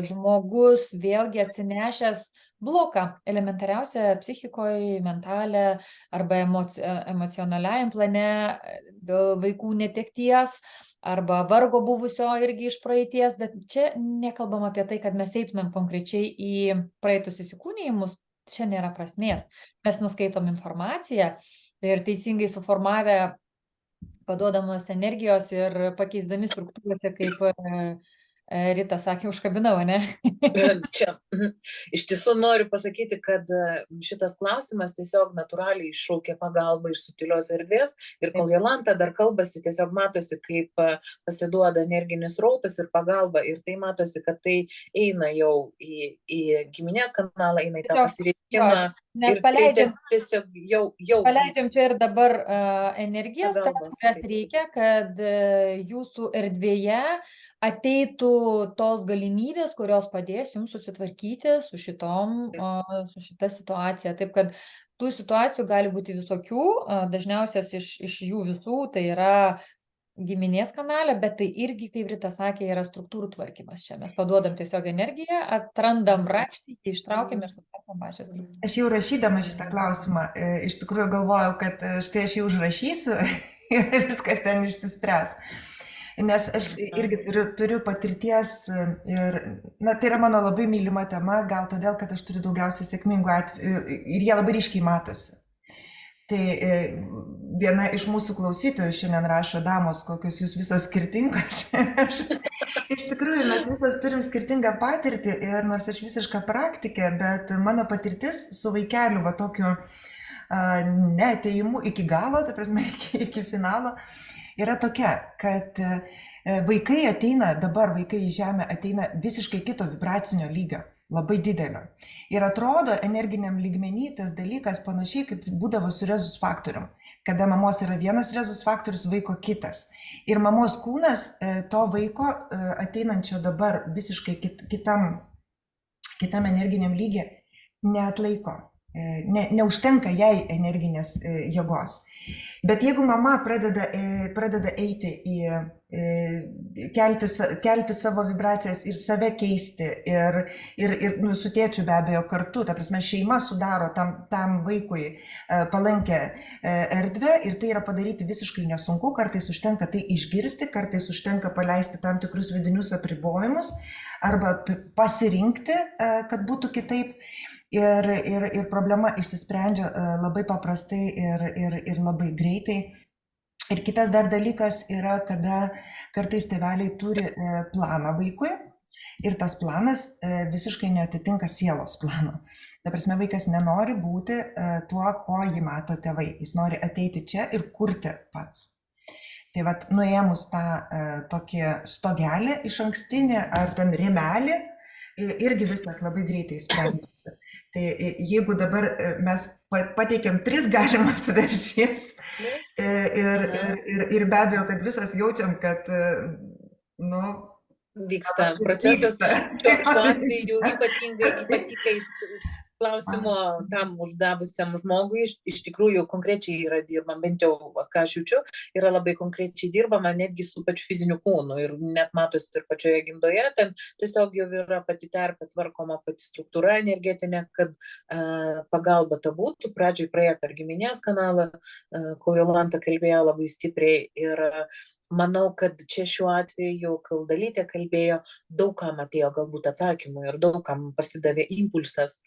žmogus vėlgi atsinešęs bloką elementariausią psichikoje, mentalę arba emocionaliajam plane dėl vaikų netekties arba vargo buvusio irgi iš praeities, bet čia nekalbam apie tai, kad mes eitumėm konkrečiai į praeitus įsikūnijimus, čia nėra prasmės. Mes nuskaitom informaciją ir teisingai suformavę paduodamos energijos ir pakeisdami struktūrose, kaip Rita sakė, užkabinau, ne? Čia iš tiesų noriu pasakyti, kad šitas klausimas tiesiog natūraliai iššaukia pagalbą iš subtilios erdvės ir kol Jolanta dar kalbasi, tiesiog matosi, kaip pasiduoda energinis rautas ir pagalba ir tai matosi, kad tai eina jau į giminės kanalą, eina į tą pasireikimą. Mes paleidžiam, tiesiog jau paleidžiam čia ir dabar energijas, kurias reikia, kad jūsų erdvėje ateitų tos galimybės, kurios padės jums susitvarkyti su šita situacija. Taip kad tų situacijų gali būti visokių, dažniausias iš jų visų tai yra giminės kanale, bet tai irgi, kaip Rita sakė, yra struktūrų tvarkymas čia. Mes paduodam tiesiog energiją, atrandam rakštį, ištraukiam ir sutvarkom pačią struktūrą. Aš jau rašydama šitą klausimą, iš tikrųjų galvojau, kad štai aš jau užrašysiu ir viskas ten išsispręs. Nes aš irgi turiu patirties ir, na, tai yra mano labai mylima tema, gal todėl, kad aš turiu daugiausiai sėkmingų atvejų ir jie labai ryškiai matosi. Tai viena iš mūsų klausytojų šiandien rašo, damos, kokios jūs visos skirtingos. Iš tikrųjų, mes visos turim skirtingą patirtį ir nors aš visiška praktikė, bet mano patirtis su vaikeliu, va tokiu neatėjimu iki galo, ta prasme, iki finalo, yra tokia, kad vaikai ateina, dabar vaikai į žemę ateina visiškai kito vibracinio lygio. Labai didelio. Ir atrodo energiniam lygmenį tas dalykas panašiai kaip būdavo su rezus faktorium, kada mamos yra vienas rezus faktorius, vaiko kitas. Ir mamos kūnas to vaiko ateinančio dabar visiškai kitam energiniam lygiai neatlaiko. Neužtenka jai energinės jėgos. Bet jeigu mama pradeda eiti kelti savo vibracijas ir save keisti ir su tėčiu be abejo kartu, ta prasme šeima sudaro tam vaikui palankę erdvę ir tai yra padaryti visiškai nesunku, kartais užtenka tai išgirsti, kartais užtenka paleisti tam tikrus vidinius apribojimus arba pasirinkti, kad būtų kitaip. Ir problema išsisprendžia labai paprastai ir labai greitai. Ir kitas dar dalykas yra, kada kartais tėveliai turi planą vaikui ir tas planas visiškai neatitinka sielos plano. Ta prasme, vaikas nenori būti tuo, ko jį mato tėvai. Jis nori ateiti čia ir kurti pats. Tai vat, nuėmus tą tokį stogelį iš ankstinį ar ten rimelį, irgi viskas labai greitai sprendžiasi. Tai jeigu dabar mes pateikėm 3 galimas versijas ir be abejo, kad visas jaučiam, kad, nu, vyksta procesas. Šiuo atveju ypatingai klausimo tam uždavusiam žmogui iš tikrųjų konkrečiai yra dirbama, bent jau, ką aš jaučiu, yra labai konkrečiai dirbama netgi su pačiu fiziniu kūnu ir net matosi ir pačioje gimdoje, ten tiesiog jau yra pati terpė tvarkoma, pati struktūra energetinė, kad pagalba ta būtų. Pradžioj praėjo per giminės kanalą, ko Jolanta kalbėjo labai stipriai ir manau, kad čia šiuo atveju, kol Dalytė kalbėjo, daug kam atėjo galbūt atsakymų ir daug kam pasidavė impulsas,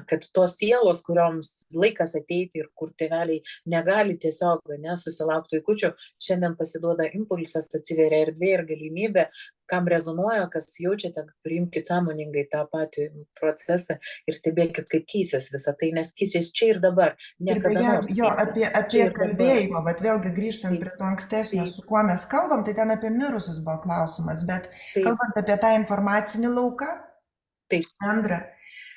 kad tos sielos, kurioms laikas ateiti ir kur tėveliai negali tiesiog susilaukti vaikučių, šiandien pasiduoda impulsas, atsiveria erdvė ir galimybė, kam rezonuoja, kas jaučiate, priimkite sąmoningai tą patį procesą ir stebėkit, kaip keisis visą tai, nes keisis čia ir dabar. Jo, apie kalbėjimą, bet vėlgi grįžtant prie to ankstesnio, su kuo mes kalbam, tai ten apie mirusius buvo klausimas, bet kalbant apie tą informacinį lauką, Andra,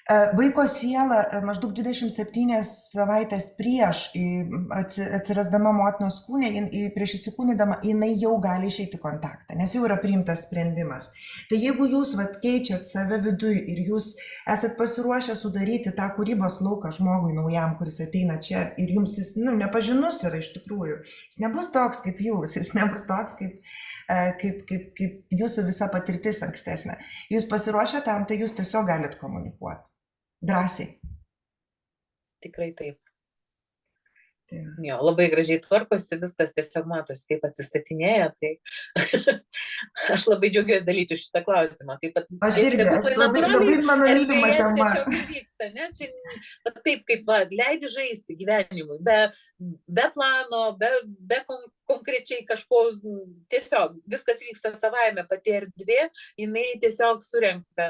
vaiko siela maždaug 27 savaitės prieš atsirasdama motinos kūne, prieš įsikūnydama, jinai jau gali išeiti kontaktą, nes jau yra priimtas sprendimas. Tai jeigu jūs keičiat save viduj ir jūs esat pasiruošę sudaryti tą kūrybos lauką žmogui naujam, kuris ateina čia ir jums jis nepažinus yra iš tikrųjų, jis nebus toks kaip jūs, jis nebus toks kaip jūsų visa patirtis ankstesnė. Jūs pasiruošę tam, tai jūs tiesiog galit komunikuoti. Drąsiai. Tikrai taip. Jo, labai gražiai tvarkosi, viskas tiesiog matosi, kaip atsistatinėja. Tai aš labai džiaugiuosi dalyti šitą klausimą. Taip pat, aš irgi, labai mano mylima tema. Tiesiog vyksta, ne? Čia taip, kaip leidi žaisti gyvenimui, be plano, be konkrečiai kažko, tiesiog viskas vyksta savaime, pati erdvė, jinai tiesiog surenka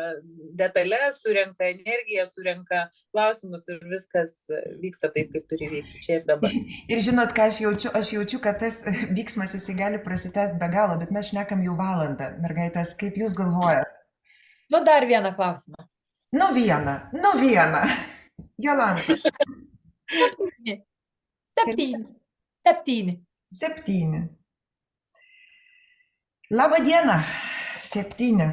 detalės, surenka energiją, surenka klausimus ir viskas vyksta taip, kaip turi vykti čia ir dabar. Ir žinot, ką aš jaučiu? Aš jaučiu, kad tas vyksmas jisai gali prasitęsti be galo, bet mes šnekam jau valandą. Mergaitės, kaip jūs galvojat? Nu, dar vieną klausimą. Nu, vieną. Jolanta. 7. Labą dieną. 7.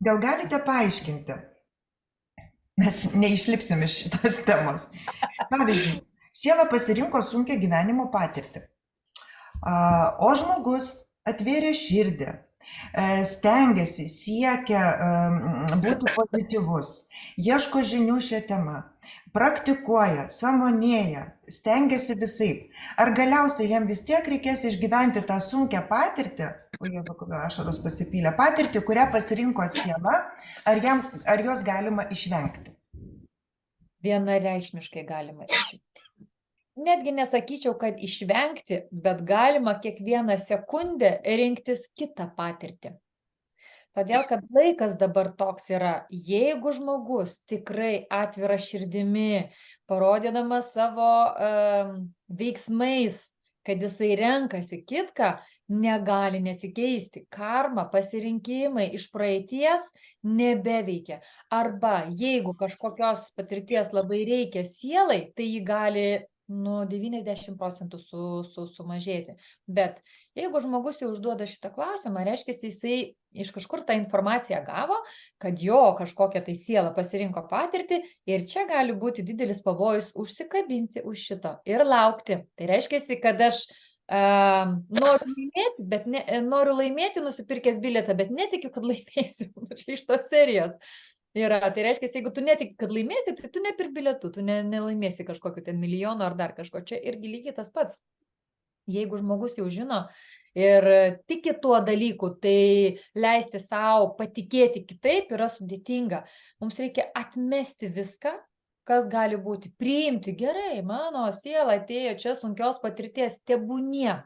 Gal galite paaiškinti, Mes neišlipsim iš šitos temos. Pavyzdžiui, siela pasirinko sunkią gyvenimo patirtį. O žmogus atvėrė širdį, stengiasi, siekia būti pozityvus, ieško žinių šią temą, praktikuoja, sąmonėja, stengiasi visaip. Ar galiausiai jam vis tiek reikės išgyventi tą sunkią patirtį, ašaros pasipylė, patirtį, kurią pasirinko siela, ar jos galima išvengti? Vienareikšmiškai galima išvengti. Netgi nesakyčiau, kad išvengti, bet galima kiekvieną sekundę rinktis kitą patirtį. Todėl, kad laikas dabar toks yra, jeigu žmogus tikrai atvira širdimi, parodydamas savo veiksmais, kad jisai renkasi kitką, negali nesikeisti. Karma, pasirinkimai iš praeities nebeveikia. Arba jeigu kažkokios patirties labai reikia sielai, tai jį gali 90% sumažėti. Bet jeigu žmogus jau užduoda šitą klausimą, reiškia, jisai iš kažkur tą informaciją gavo, kad jo kažkokia tai siela pasirinko patirtį ir čia gali būti didelis pavojus užsikabinti už šito ir laukti. Tai reiškia, kad aš noriu laimėti, bet noriu laimėti nusipirkęs bilietą, bet netikiu, kad laimėsiu. Čia iš tos serijos. Tai reiškia, jeigu tu netiki, kad laimėsi, tai tu nepirk bilietų, tu nelaimėsi kažkokio ten milijono ar dar kažko. Čia irgi lygiai tas pats. Jeigu žmogus jau žino ir tiki tuo dalyku, tai leisti savo patikėti kitaip yra sudėtinga. Mums reikia atmesti viską, kas gali būti, priimti gerai, mano siela atėjo čia sunkios patirties, tebūnie.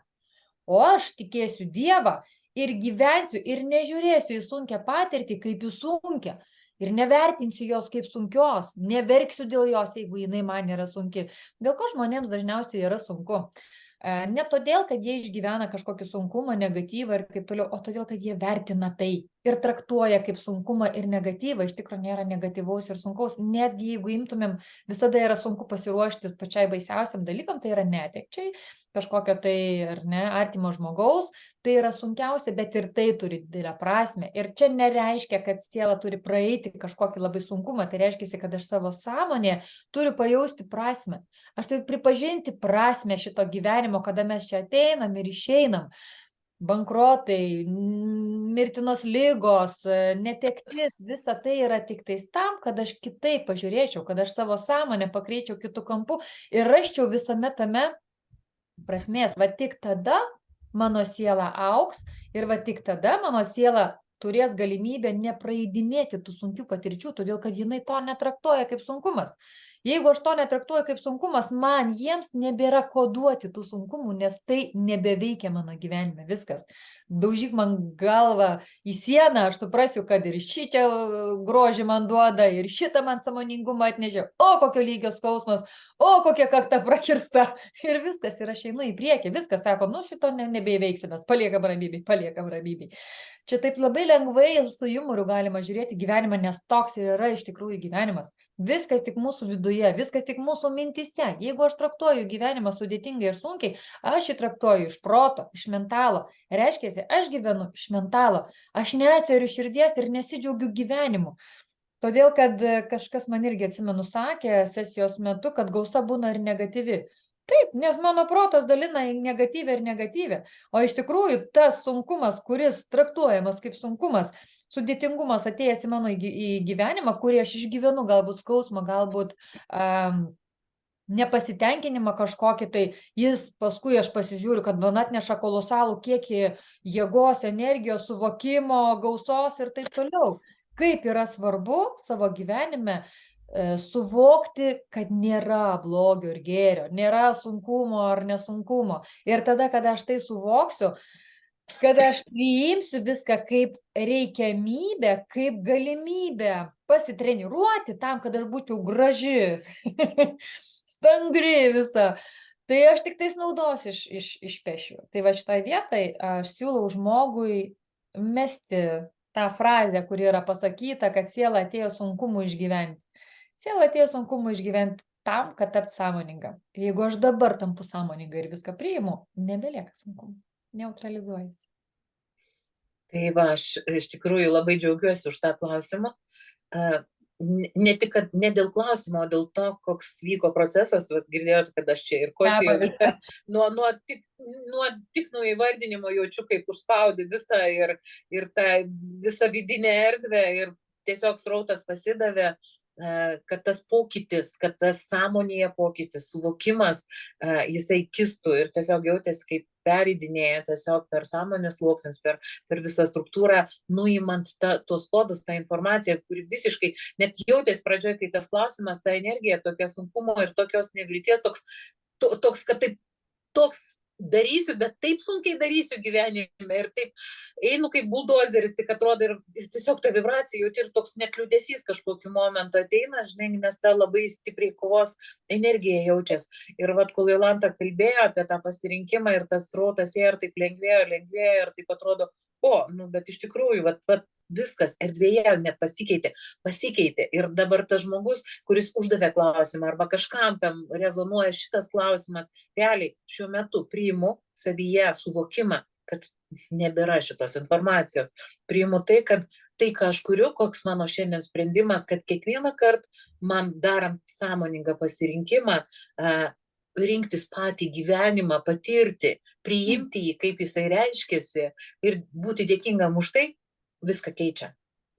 O aš tikėsiu Dievą ir gyvensiu ir nežiūrėsiu į sunkią patirtį kaip į sunkią. Ir nevertinsiu jos kaip sunkios, neverksiu dėl jos, jeigu jinai man yra sunki. Dėl ko žmonėms dažniausiai yra sunku? Ne todėl, kad jie išgyvena kažkokį sunkumą, negatyvą ir kaip toliau, o todėl, kad jie vertina tai ir traktuoja kaip sunkumą ir negatyvą. Iš tikrųjų nėra negatyvaus ir sunkaus. Netgi jeigu imtumėm, visada yra sunku pasiruošti pačiai baisiausiam dalykam, tai yra netekčiai, kažkokio tai ar ne, artimo žmogaus, tai yra sunkiausia, bet ir tai turi didelę prasmę. Ir čia nereiškia, kad siela turi praeiti kažkokį labai sunkumą, tai reiškia, kad aš savo sąmonėje turiu pajausti prasmę. Aš turiu pripažinti prasmę šito gyvenimo, kada mes čia ateinam ir išeinam. Bankrotai, mirtinos ligos, netektis, visa tai yra tik tais tam, kad aš kitaip pažiūrėčiau, kad aš savo sąmonę pakreičiau kitų kampų ir rasčiau visame tame prasmės. Va tik tada mano siela auks ir va tik tada mano siela turės galimybę nepraeidinėti tų sunkių patirčių, todėl kad jinai to netraktuoja kaip sunkumas. Jeigu aš to netraktuoju kaip sunkumas, man jiems nebėra ko duoti tų sunkumų, nes tai nebeveikia mano gyvenime. Viskas. Daužyk man galvą į sieną, aš suprasiu, kad ir šitą grožį man duoda, ir šitą man sąmoningumą atnešė. O kokio lygio skausmas, o kokia kakta prakirsta. Ir viskas, ir aš einu į priekį. Viskas sako, šito nebeįveiksimės, paliekam ramybėj. Čia taip labai lengvai su jumoru galima žiūrėti gyvenimą, nes toks ir yra iš tikrųjų gyvenimas. Viskas tik mūsų viduje, viskas tik mūsų mintise. Jeigu aš traktuoju gyvenimą sudėtingai ir sunkiai, aš jį traktuoju iš proto, iš mentalo. Reiškia, aš gyvenu iš mentalo. Aš neatveriu širdies ir nesidžiaugiu gyvenimu. Todėl, kad kažkas man irgi atsimenu sakė sesijos metu, kad gausa būna ir negatyvi. Taip, nes mano protas dalina į negatyvę ir negatyvę. O iš tikrųjų tas sunkumas, kuris traktuojamas kaip sunkumas, sudėtingumas atėjęs į mano gyvenimą, kurį aš išgyvenu, galbūt skausmą, galbūt nepasitenkinimą kažkokį, tai jis paskui aš pasižiūriu, kad man atneša kolosalų kiekį jėgos, energijos, suvokimo, gausos ir taip toliau. Kaip yra svarbu savo gyvenime suvokti, kad nėra blogio ir gėrio, nėra sunkumo ar nesunkumo. Ir tada, kada aš tai suvoksiu, kada aš priimsiu viską kaip reikiamybę, kaip galimybę pasitreniruoti tam, kad aš būčiau graži, stangri visa, tai aš tik tais naudos išpešiu. Tai va šitai vietai aš siūlau žmogui mesti tą frazę, kuri yra pasakyta, kad siela atėjo sunkumų išgyventi. Siela atėjo sunkumų išgyventi tam, kad tapt sąmoninga. Jeigu aš dabar tampu sąmoninga ir viską priimu, nebelieka sunkumų, neutralizuojasi. Tai va, aš iš tikrųjų labai džiaugiuosi už tą klausimą. ne tik, kad ne dėl klausimo, o dėl to, koks vyko procesas, vat, girdėjot, kad aš čia ir kosėjau, tik nuo įvardinimo jaučiu, kaip užspaudi visą ir tą visą vidinę erdvę ir tiesiog srautas pasidavė, kad tas pokytis, kad tas sąmonėje pokytis, suvokimas, jisai kistų ir tiesiog jautėsi, kaip peridinėja tiesiog per sąmonės sluoksnius, per visą struktūrą, nuimant tuos kodus, tą informaciją, kuri visiškai net jautėsi pradžioje, kai tas klausimas, ta energija, tokia sunkumo ir tokios nevilties, toks, kad taip, toks darysiu, bet taip sunkiai darysiu gyvenime ir taip einu kaip buldozeris, tik atrodo ir tiesiog ta vibracija jauti ir toks net liūdesys kažkokiu momentu ateina, žinai, nes ta labai stipriai kovos energija jaučias. Ir vat, kol Jolanta kalbėjo apie tą pasirinkimą ir tas srautas ir taip lengvėjo ir taip atrodo, bet iš tikrųjų, vat viskas erdvėje net pasikeitė. Ir dabar tas žmogus, kuris uždavė klausimą arba kažkam, kam rezonuoja šitas klausimas, realiai šiuo metu priimu savyje suvokimą, kad nebėra šitos informacijos. Priimu tai, kad tai, ką aš kuriu, koks mano šiandien sprendimas, kad kiekvieną kartą man darant sąmoningą pasirinkimą, rinktis patį gyvenimą, patirti, priimti jį, kaip jisai reiškiasi ir būti dėkingam už tai, viską keičia.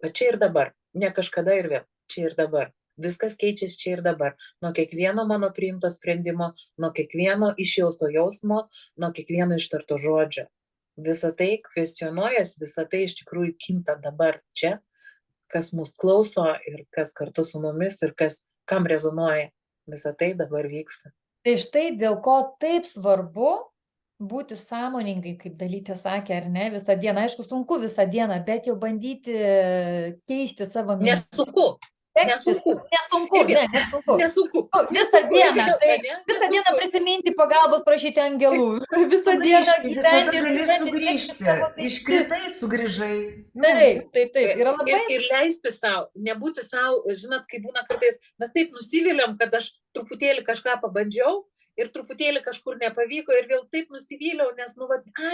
Bet čia ir dabar, ne kažkada ir vėl, čia ir dabar. Viskas keičiasi čia ir dabar. Nuo kiekvieno mano priimto sprendimo, nuo kiekvieno išjausto jausmo, nuo kiekvieno ištarto žodžio. Visa tai kvestionuojas, visa tai iš tikrųjų kinta dabar čia, kas mus klauso ir kas kartu su mumis ir kam rezonuoja. Visa tai dabar vyksta. Tai štai dėl ko taip svarbu būti sąmoningai, kaip Dalytė sakė, ar ne, visą dieną. Aišku, sunku visą dieną, bet jau bandyti keisti savo mintis. Nesunku. Visą dieną prisiminti pagalbos, prašyti angelų. Visą dieną gyventi. Iškritai, sugrįžai. Taip. Ir leisti savo, nebūti savo, žinot, kai būna kartais, mes taip nusiviliam, kad aš truputėlį kažką pabandžiau ir truputėlį kažkur nepavyko ir vėl taip nusivyliau, nes,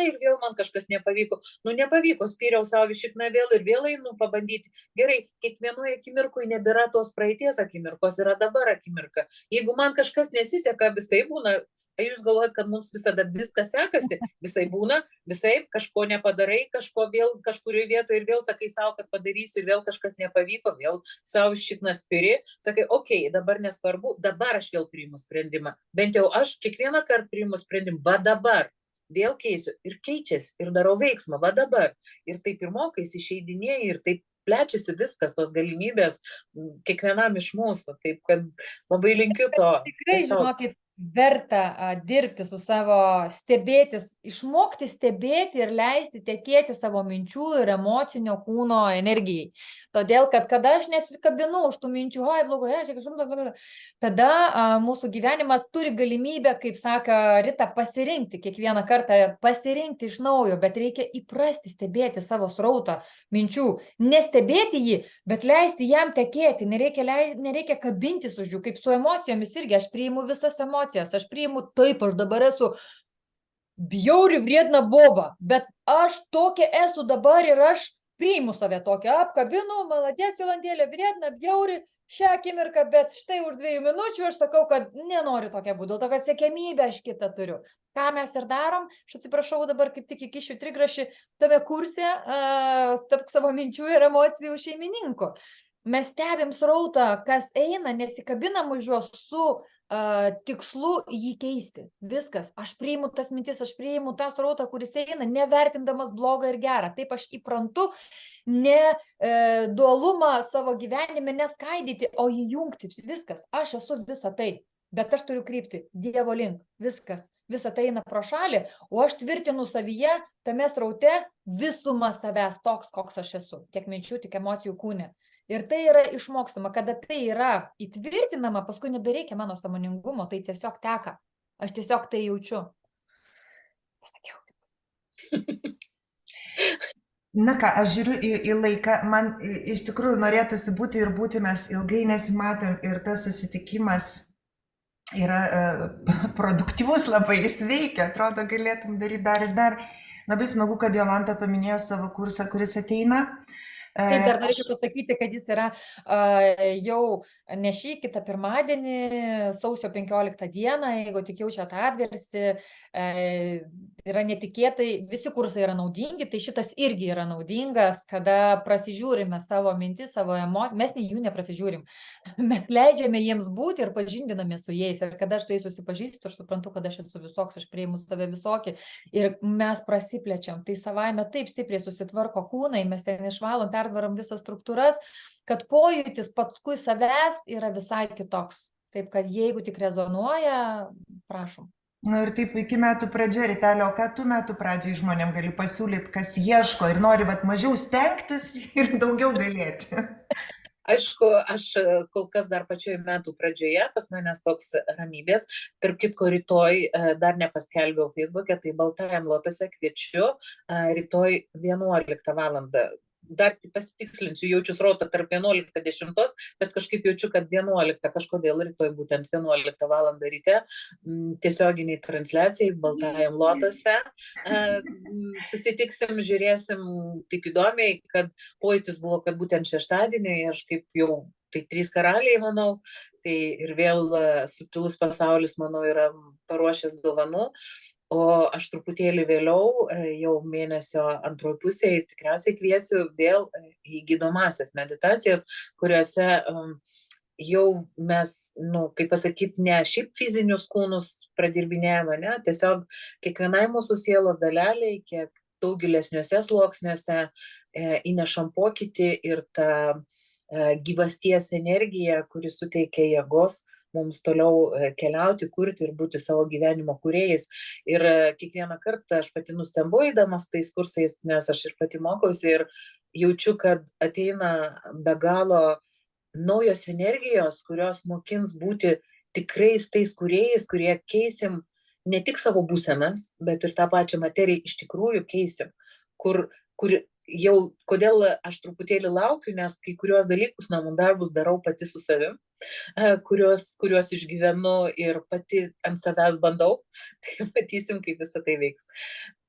ir vėl man kažkas nepavyko. Nepavyko, spyriau savo šikną vėl ir vėl einu pabandyti. Gerai, kiekvienoje akimirkoje nebėra tos praeities akimirkos, yra dabar akimirka. Jeigu man kažkas nesiseka, visai būna. Jūs galvojat, kad mums visada viskas sekasi, visai būna, visai kažko nepadarai, kažko vėl kažkurioje vietoje ir vėl sakai savo, kad padarysiu ir vėl kažkas nepavyko, vėl savo šikną spiri, sakai, dabar nesvarbu, dabar aš vėl priimu sprendimą, bent jau aš kiekvieną kartą priimu sprendimą, dabar, vėl keisiu ir keičiasi ir darau veiksmą, dabar, ir taip ir mokais, išeidinėjai ir taip plečiasi viskas, tos galimybės kiekvienam iš mūsų, taip kad labai linkiu to. Tikrai, žinokit, verta dirbti su savo, stebėtis, išmokti stebėti ir leisti tekėti savo minčių ir emocinio kūno energijai. Todėl, kad kada aš nesikabinu už tų minčių, tada mūsų gyvenimas turi galimybę, kaip sako Rita, pasirinkti kiekvieną kartą, pasirinkti iš naujo, bet reikia įprasti stebėti savo srautą minčių, nestebėti jį, bet leisti jam tekėti, nereikia kabintis už jų, kaip su emocijomis irgi, aš priimu visas emocijas. Aš priimu taip, aš dabar esu bjauri vriedna boba, bet aš tokia esu dabar ir aš priimu save tokią, apkabinu, maladės, Jolandėlė, vriedna, bjauri, šią akimirką, bet štai už 2 minučių aš sakau, kad nenoriu tokia būti, dėl to, kad siekiamybę aš kitą turiu. Ką mes ir darom, aš atsiprašau dabar kaip tik įkišiu trigrašį tame kurse tarp savo minčių ir emocijų šeimininkų. Mes stebim srautą, kas eina, nesikabinam už juos su tikslu jį keisti. Viskas. Aš priimu tas mintis, aš priimu tą srautą, kuris eina, nevertindamas blogą ir gerą. Taip aš įprantu dualumą savo gyvenime neskaidyti, o jį jungti. Viskas. Aš esu visa tai. Bet aš turiu krypti Dievo link. Viskas. Visa tai eina pro šalį, o aš tvirtinu savyje, tame sraute visumą savęs toks, koks aš esu. Tiek minčių, tiek emocijų kūne. Ir tai yra išmokstama, kada tai yra įtvirtinama, paskui nebereikia mano sąmoningumo, tai tiesiog teka. Aš tiesiog tai jaučiu. Pasakiau. Na ką, aš žiūriu į laiką, man iš tikrųjų norėtųsi būti ir būti, mes ilgai nesimatom ir tas susitikimas yra produktyvus labai, jis veikia, atrodo galėtum daryti dar ir dar. Labai smagu, kad Jolanta paminėjo savo kursą, kuris ateina. Taip, dar norėčiau pasakyti, kad jis yra jau ne šį kitą pirmadienį, sausio 15 dieną, jeigu tik jaučiat atgarsį, yra netikėtai, visi kursai yra naudingi, tai šitas irgi yra naudingas, kada prasižiūrime savo mintis, savo emocijas, mes jų neprasižiūrim, mes leidžiame jiems būti ir pažindiname su jais, ir kada aš su jais susipažįstu ir suprantu, kad aš esu visoks, aš priimu save visokį ir mes prasiplečiam, tai savaime taip stipriai susitvarko kūnai, mes ten išvalom, pervarom visas struktūras, kad pojūtis paskui savęs yra visai kitoks. Taip, kad jeigu tik rezonuoja, prašom. Nu ir taip iki metų pradžia, Ritelė, o ką tu metų pradžiai žmonėm gali pasiūlyti, kas ieško ir nori mažiau stengtis ir daugiau galėti? Aišku, aš kol kas dar pačioje metų pradžioje, pas manęs toks ramybės, tarp kitko rytoj dar nepaskelbiau Facebook'e, tai Baltajam Lotose kviečiu rytoj 11 valandą. Dar pasitikslinsiu, jaučiu srautą tarp 11-10, bet kažkaip jaučiu, kad 11, kažkodėl rytoj būtent 11 valandą ryte, tiesioginiai transliacijai Baltajam Lotose. Susitiksim, žiūrėsim taip įdomiai, kad pojūtis buvo, kad būtent šeštadienį, aš kaip jau, tai 3 karaliai, manau, tai ir vėl subtilus pasaulis, manau, yra paruošęs dovanų. O aš truputėlį vėliau, jau mėnesio antroje pusėje, tikriausiai kviesiu vėl į gydomąsias meditacijas, kuriuose jau mes, kaip pasakyti, ne šiaip fizinius kūnus pradirbinėjame, ne, tiesiog kiekvienai mūsų sielos daleliai, kiek daug gilesniuose sluoksniuose įnešam pokytį ir tą gyvasties energiją, kuri suteikia jėgos mums toliau keliauti, kurti ir būti savo gyvenimo kūrėjais. Ir kiekvieną kartą aš pati nustembu eidamas tais kursais, nes aš ir pati mokausi ir jaučiu, kad ateina be galo naujos energijos, kurios mokins būti tikrais tais kūrėjais, kurie keisim ne tik savo būsenas, bet ir tą pačią materiją iš tikrųjų keisim, kur jau, kodėl aš truputėlį laukiu, nes kai kurios dalykus, namų darbus darau pati su savim, kuriuos išgyvenu ir pati ant savęs bandau, tai matysim, kaip visą tai veiks.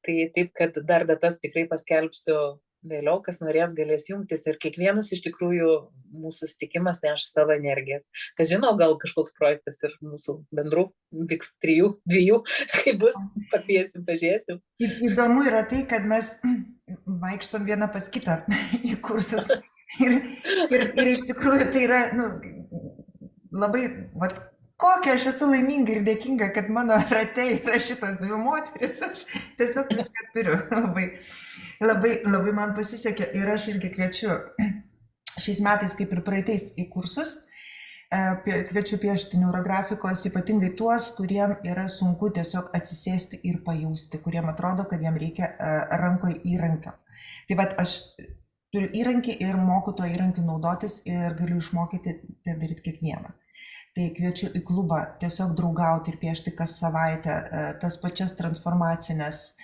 Tai taip, kad dar datas tikrai paskelbsiu vėliau, kas norės galės jungtis ir kiekvienas iš tikrųjų mūsų susitikimas neša savo energijas. Kas žino, gal kažkoks projektas ir mūsų bendrų vyks 3-2, kai bus, pakviesim, pažiūrėsim. Įdomu yra tai, kad mes vaikštom vieną pas kitą į kursus ir iš tikrųjų tai yra labai, kokia aš esu laiminga ir dėkinga, kad mano rate yra šitos 2 moteris, aš tiesiog viską turiu, labai man pasisekė ir aš irgi kviečiu šiais metais, kaip ir praeitais, į kursus, kviečiu piešti neurografikos, ypatingai tuos, kuriem yra sunku tiesiog atsisėsti ir pajausti, kuriem atrodo, kad jiem reikia rankoje įrankio. Tai aš turiu įrankį ir moku to įrankiu naudotis ir galiu išmokyti tai daryti kiekvieną. Tai kviečiu į klubą tiesiog draugauti ir piešti kas savaitę, tas pačias transformacinės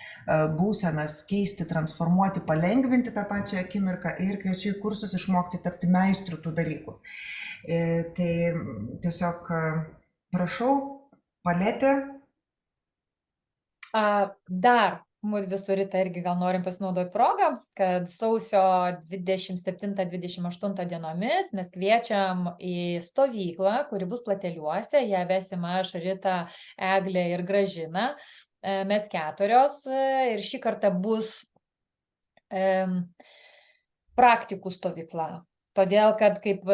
būsenas, keisti, transformuoti, palengvinti tą pačią akimirką ir kviečiu į kursus išmokti tapti meistrų tų dalykų. Tai tiesiog prašau, paletė. Dar mūsų visų Rita irgi gal norim pasinaudoti progą, kad sausio 27-28 dienomis mes kviečiam į stovyklą, kuri bus Plateliuose, ją vesim aš, Rita, Eglė ir Gražina, mes 4 ir šį kartą bus praktikų stovykla. Todėl, kad kaip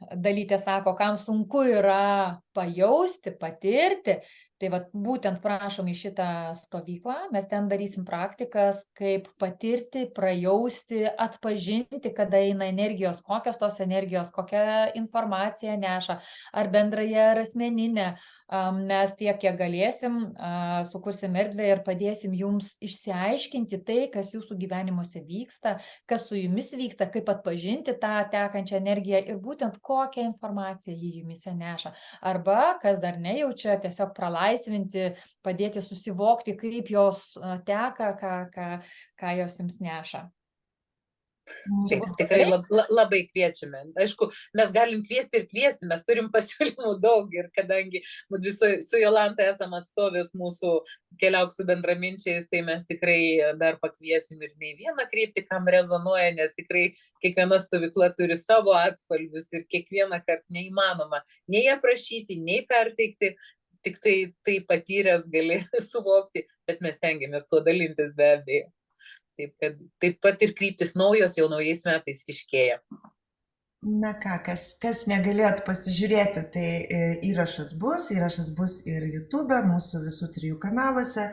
Dalytė sako, kam sunku yra pajausti, patirti, tai būtent prašom į šitą stovyklą, mes ten darysim praktikas, kaip patirti, prajausti, atpažinti, kada eina energijos, kokios tos energijos, kokią informaciją neša, ar bendrąją, ar asmeninę. Mes tiek, kiek galėsim, sukursim erdvę ir padėsim jums išsiaiškinti tai, kas jūsų gyvenimuose vyksta, kas su jumis vyksta, kaip atpažinti tą tekančią energiją ir būtent kokią informaciją jį jumise neša. Arba, kas dar nejaučia, tiesiog pralaisvinti, padėti susivokti, kaip jos teka, ką jos jums neša. Čia bus Tikrai patarimai. labai kviečiame. Aišku, mes galim kviesti ir kviesti, mes turim pasiūlymų daug ir kadangi su Jolanta esam atstovės mūsų Keliauk su bendraminčiais, tai mes tikrai dar pakviesim ir ne vieną kryptį, kam rezonuoja, nes tikrai kiekviena stovykla turi savo atspalvius ir kiekvieną kartą neįmanoma nei aprašyti, nei perteikti, tik tai patyręs gali suvokti, bet mes tengiamės tuo dalintis be abejo. Taip pat ir kryptis naujos jau naujais metais ryškėja. Na ką, kas negalėjot pasižiūrėti, tai įrašas bus ir YouTube, mūsų visų 3 kanaluose.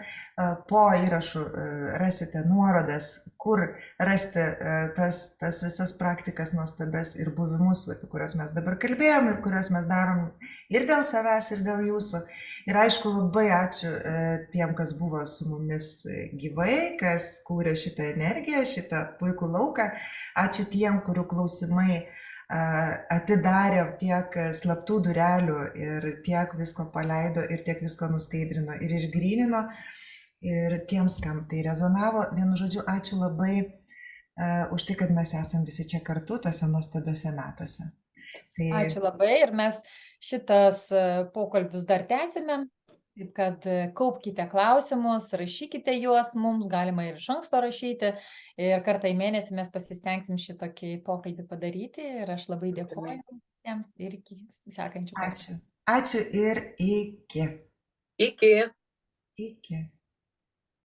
Po įrašų rasite nuorodas, kur rasti tas visas praktikas nuostabes ir buvimus, apie kuriuos mes dabar kalbėjom ir kuriuos mes darom ir dėl savęs, ir dėl jūsų. Ir aišku, labai ačiū tiem, kas buvo su mumis gyvai, kas kūrė šitą energiją, šitą puikų lauką. Ačiū tiem, kurių klausimai atidarė tiek slaptų durelių ir tiek visko paleido ir tiek visko nuskaidrino ir išgrynino. Ir tiems, kam tai rezonavo, vienu žodžiu, ačiū labai už tai, kad mes esam visi čia kartu tose nuostabiuose metuose. Ačiū labai ir mes šitas pokalbius dar tęsime. Taip kad kaupkite klausimus, rašykite juos mums, galima ir iš anksto rašyti. Ir kartą į mėnesį mes pasistengsim šitokį pokalbį padaryti. Ir aš labai dėkuoju jiems ir iki sekančių kartų. Ačiū. Ačiū ir iki. Iki. Iki.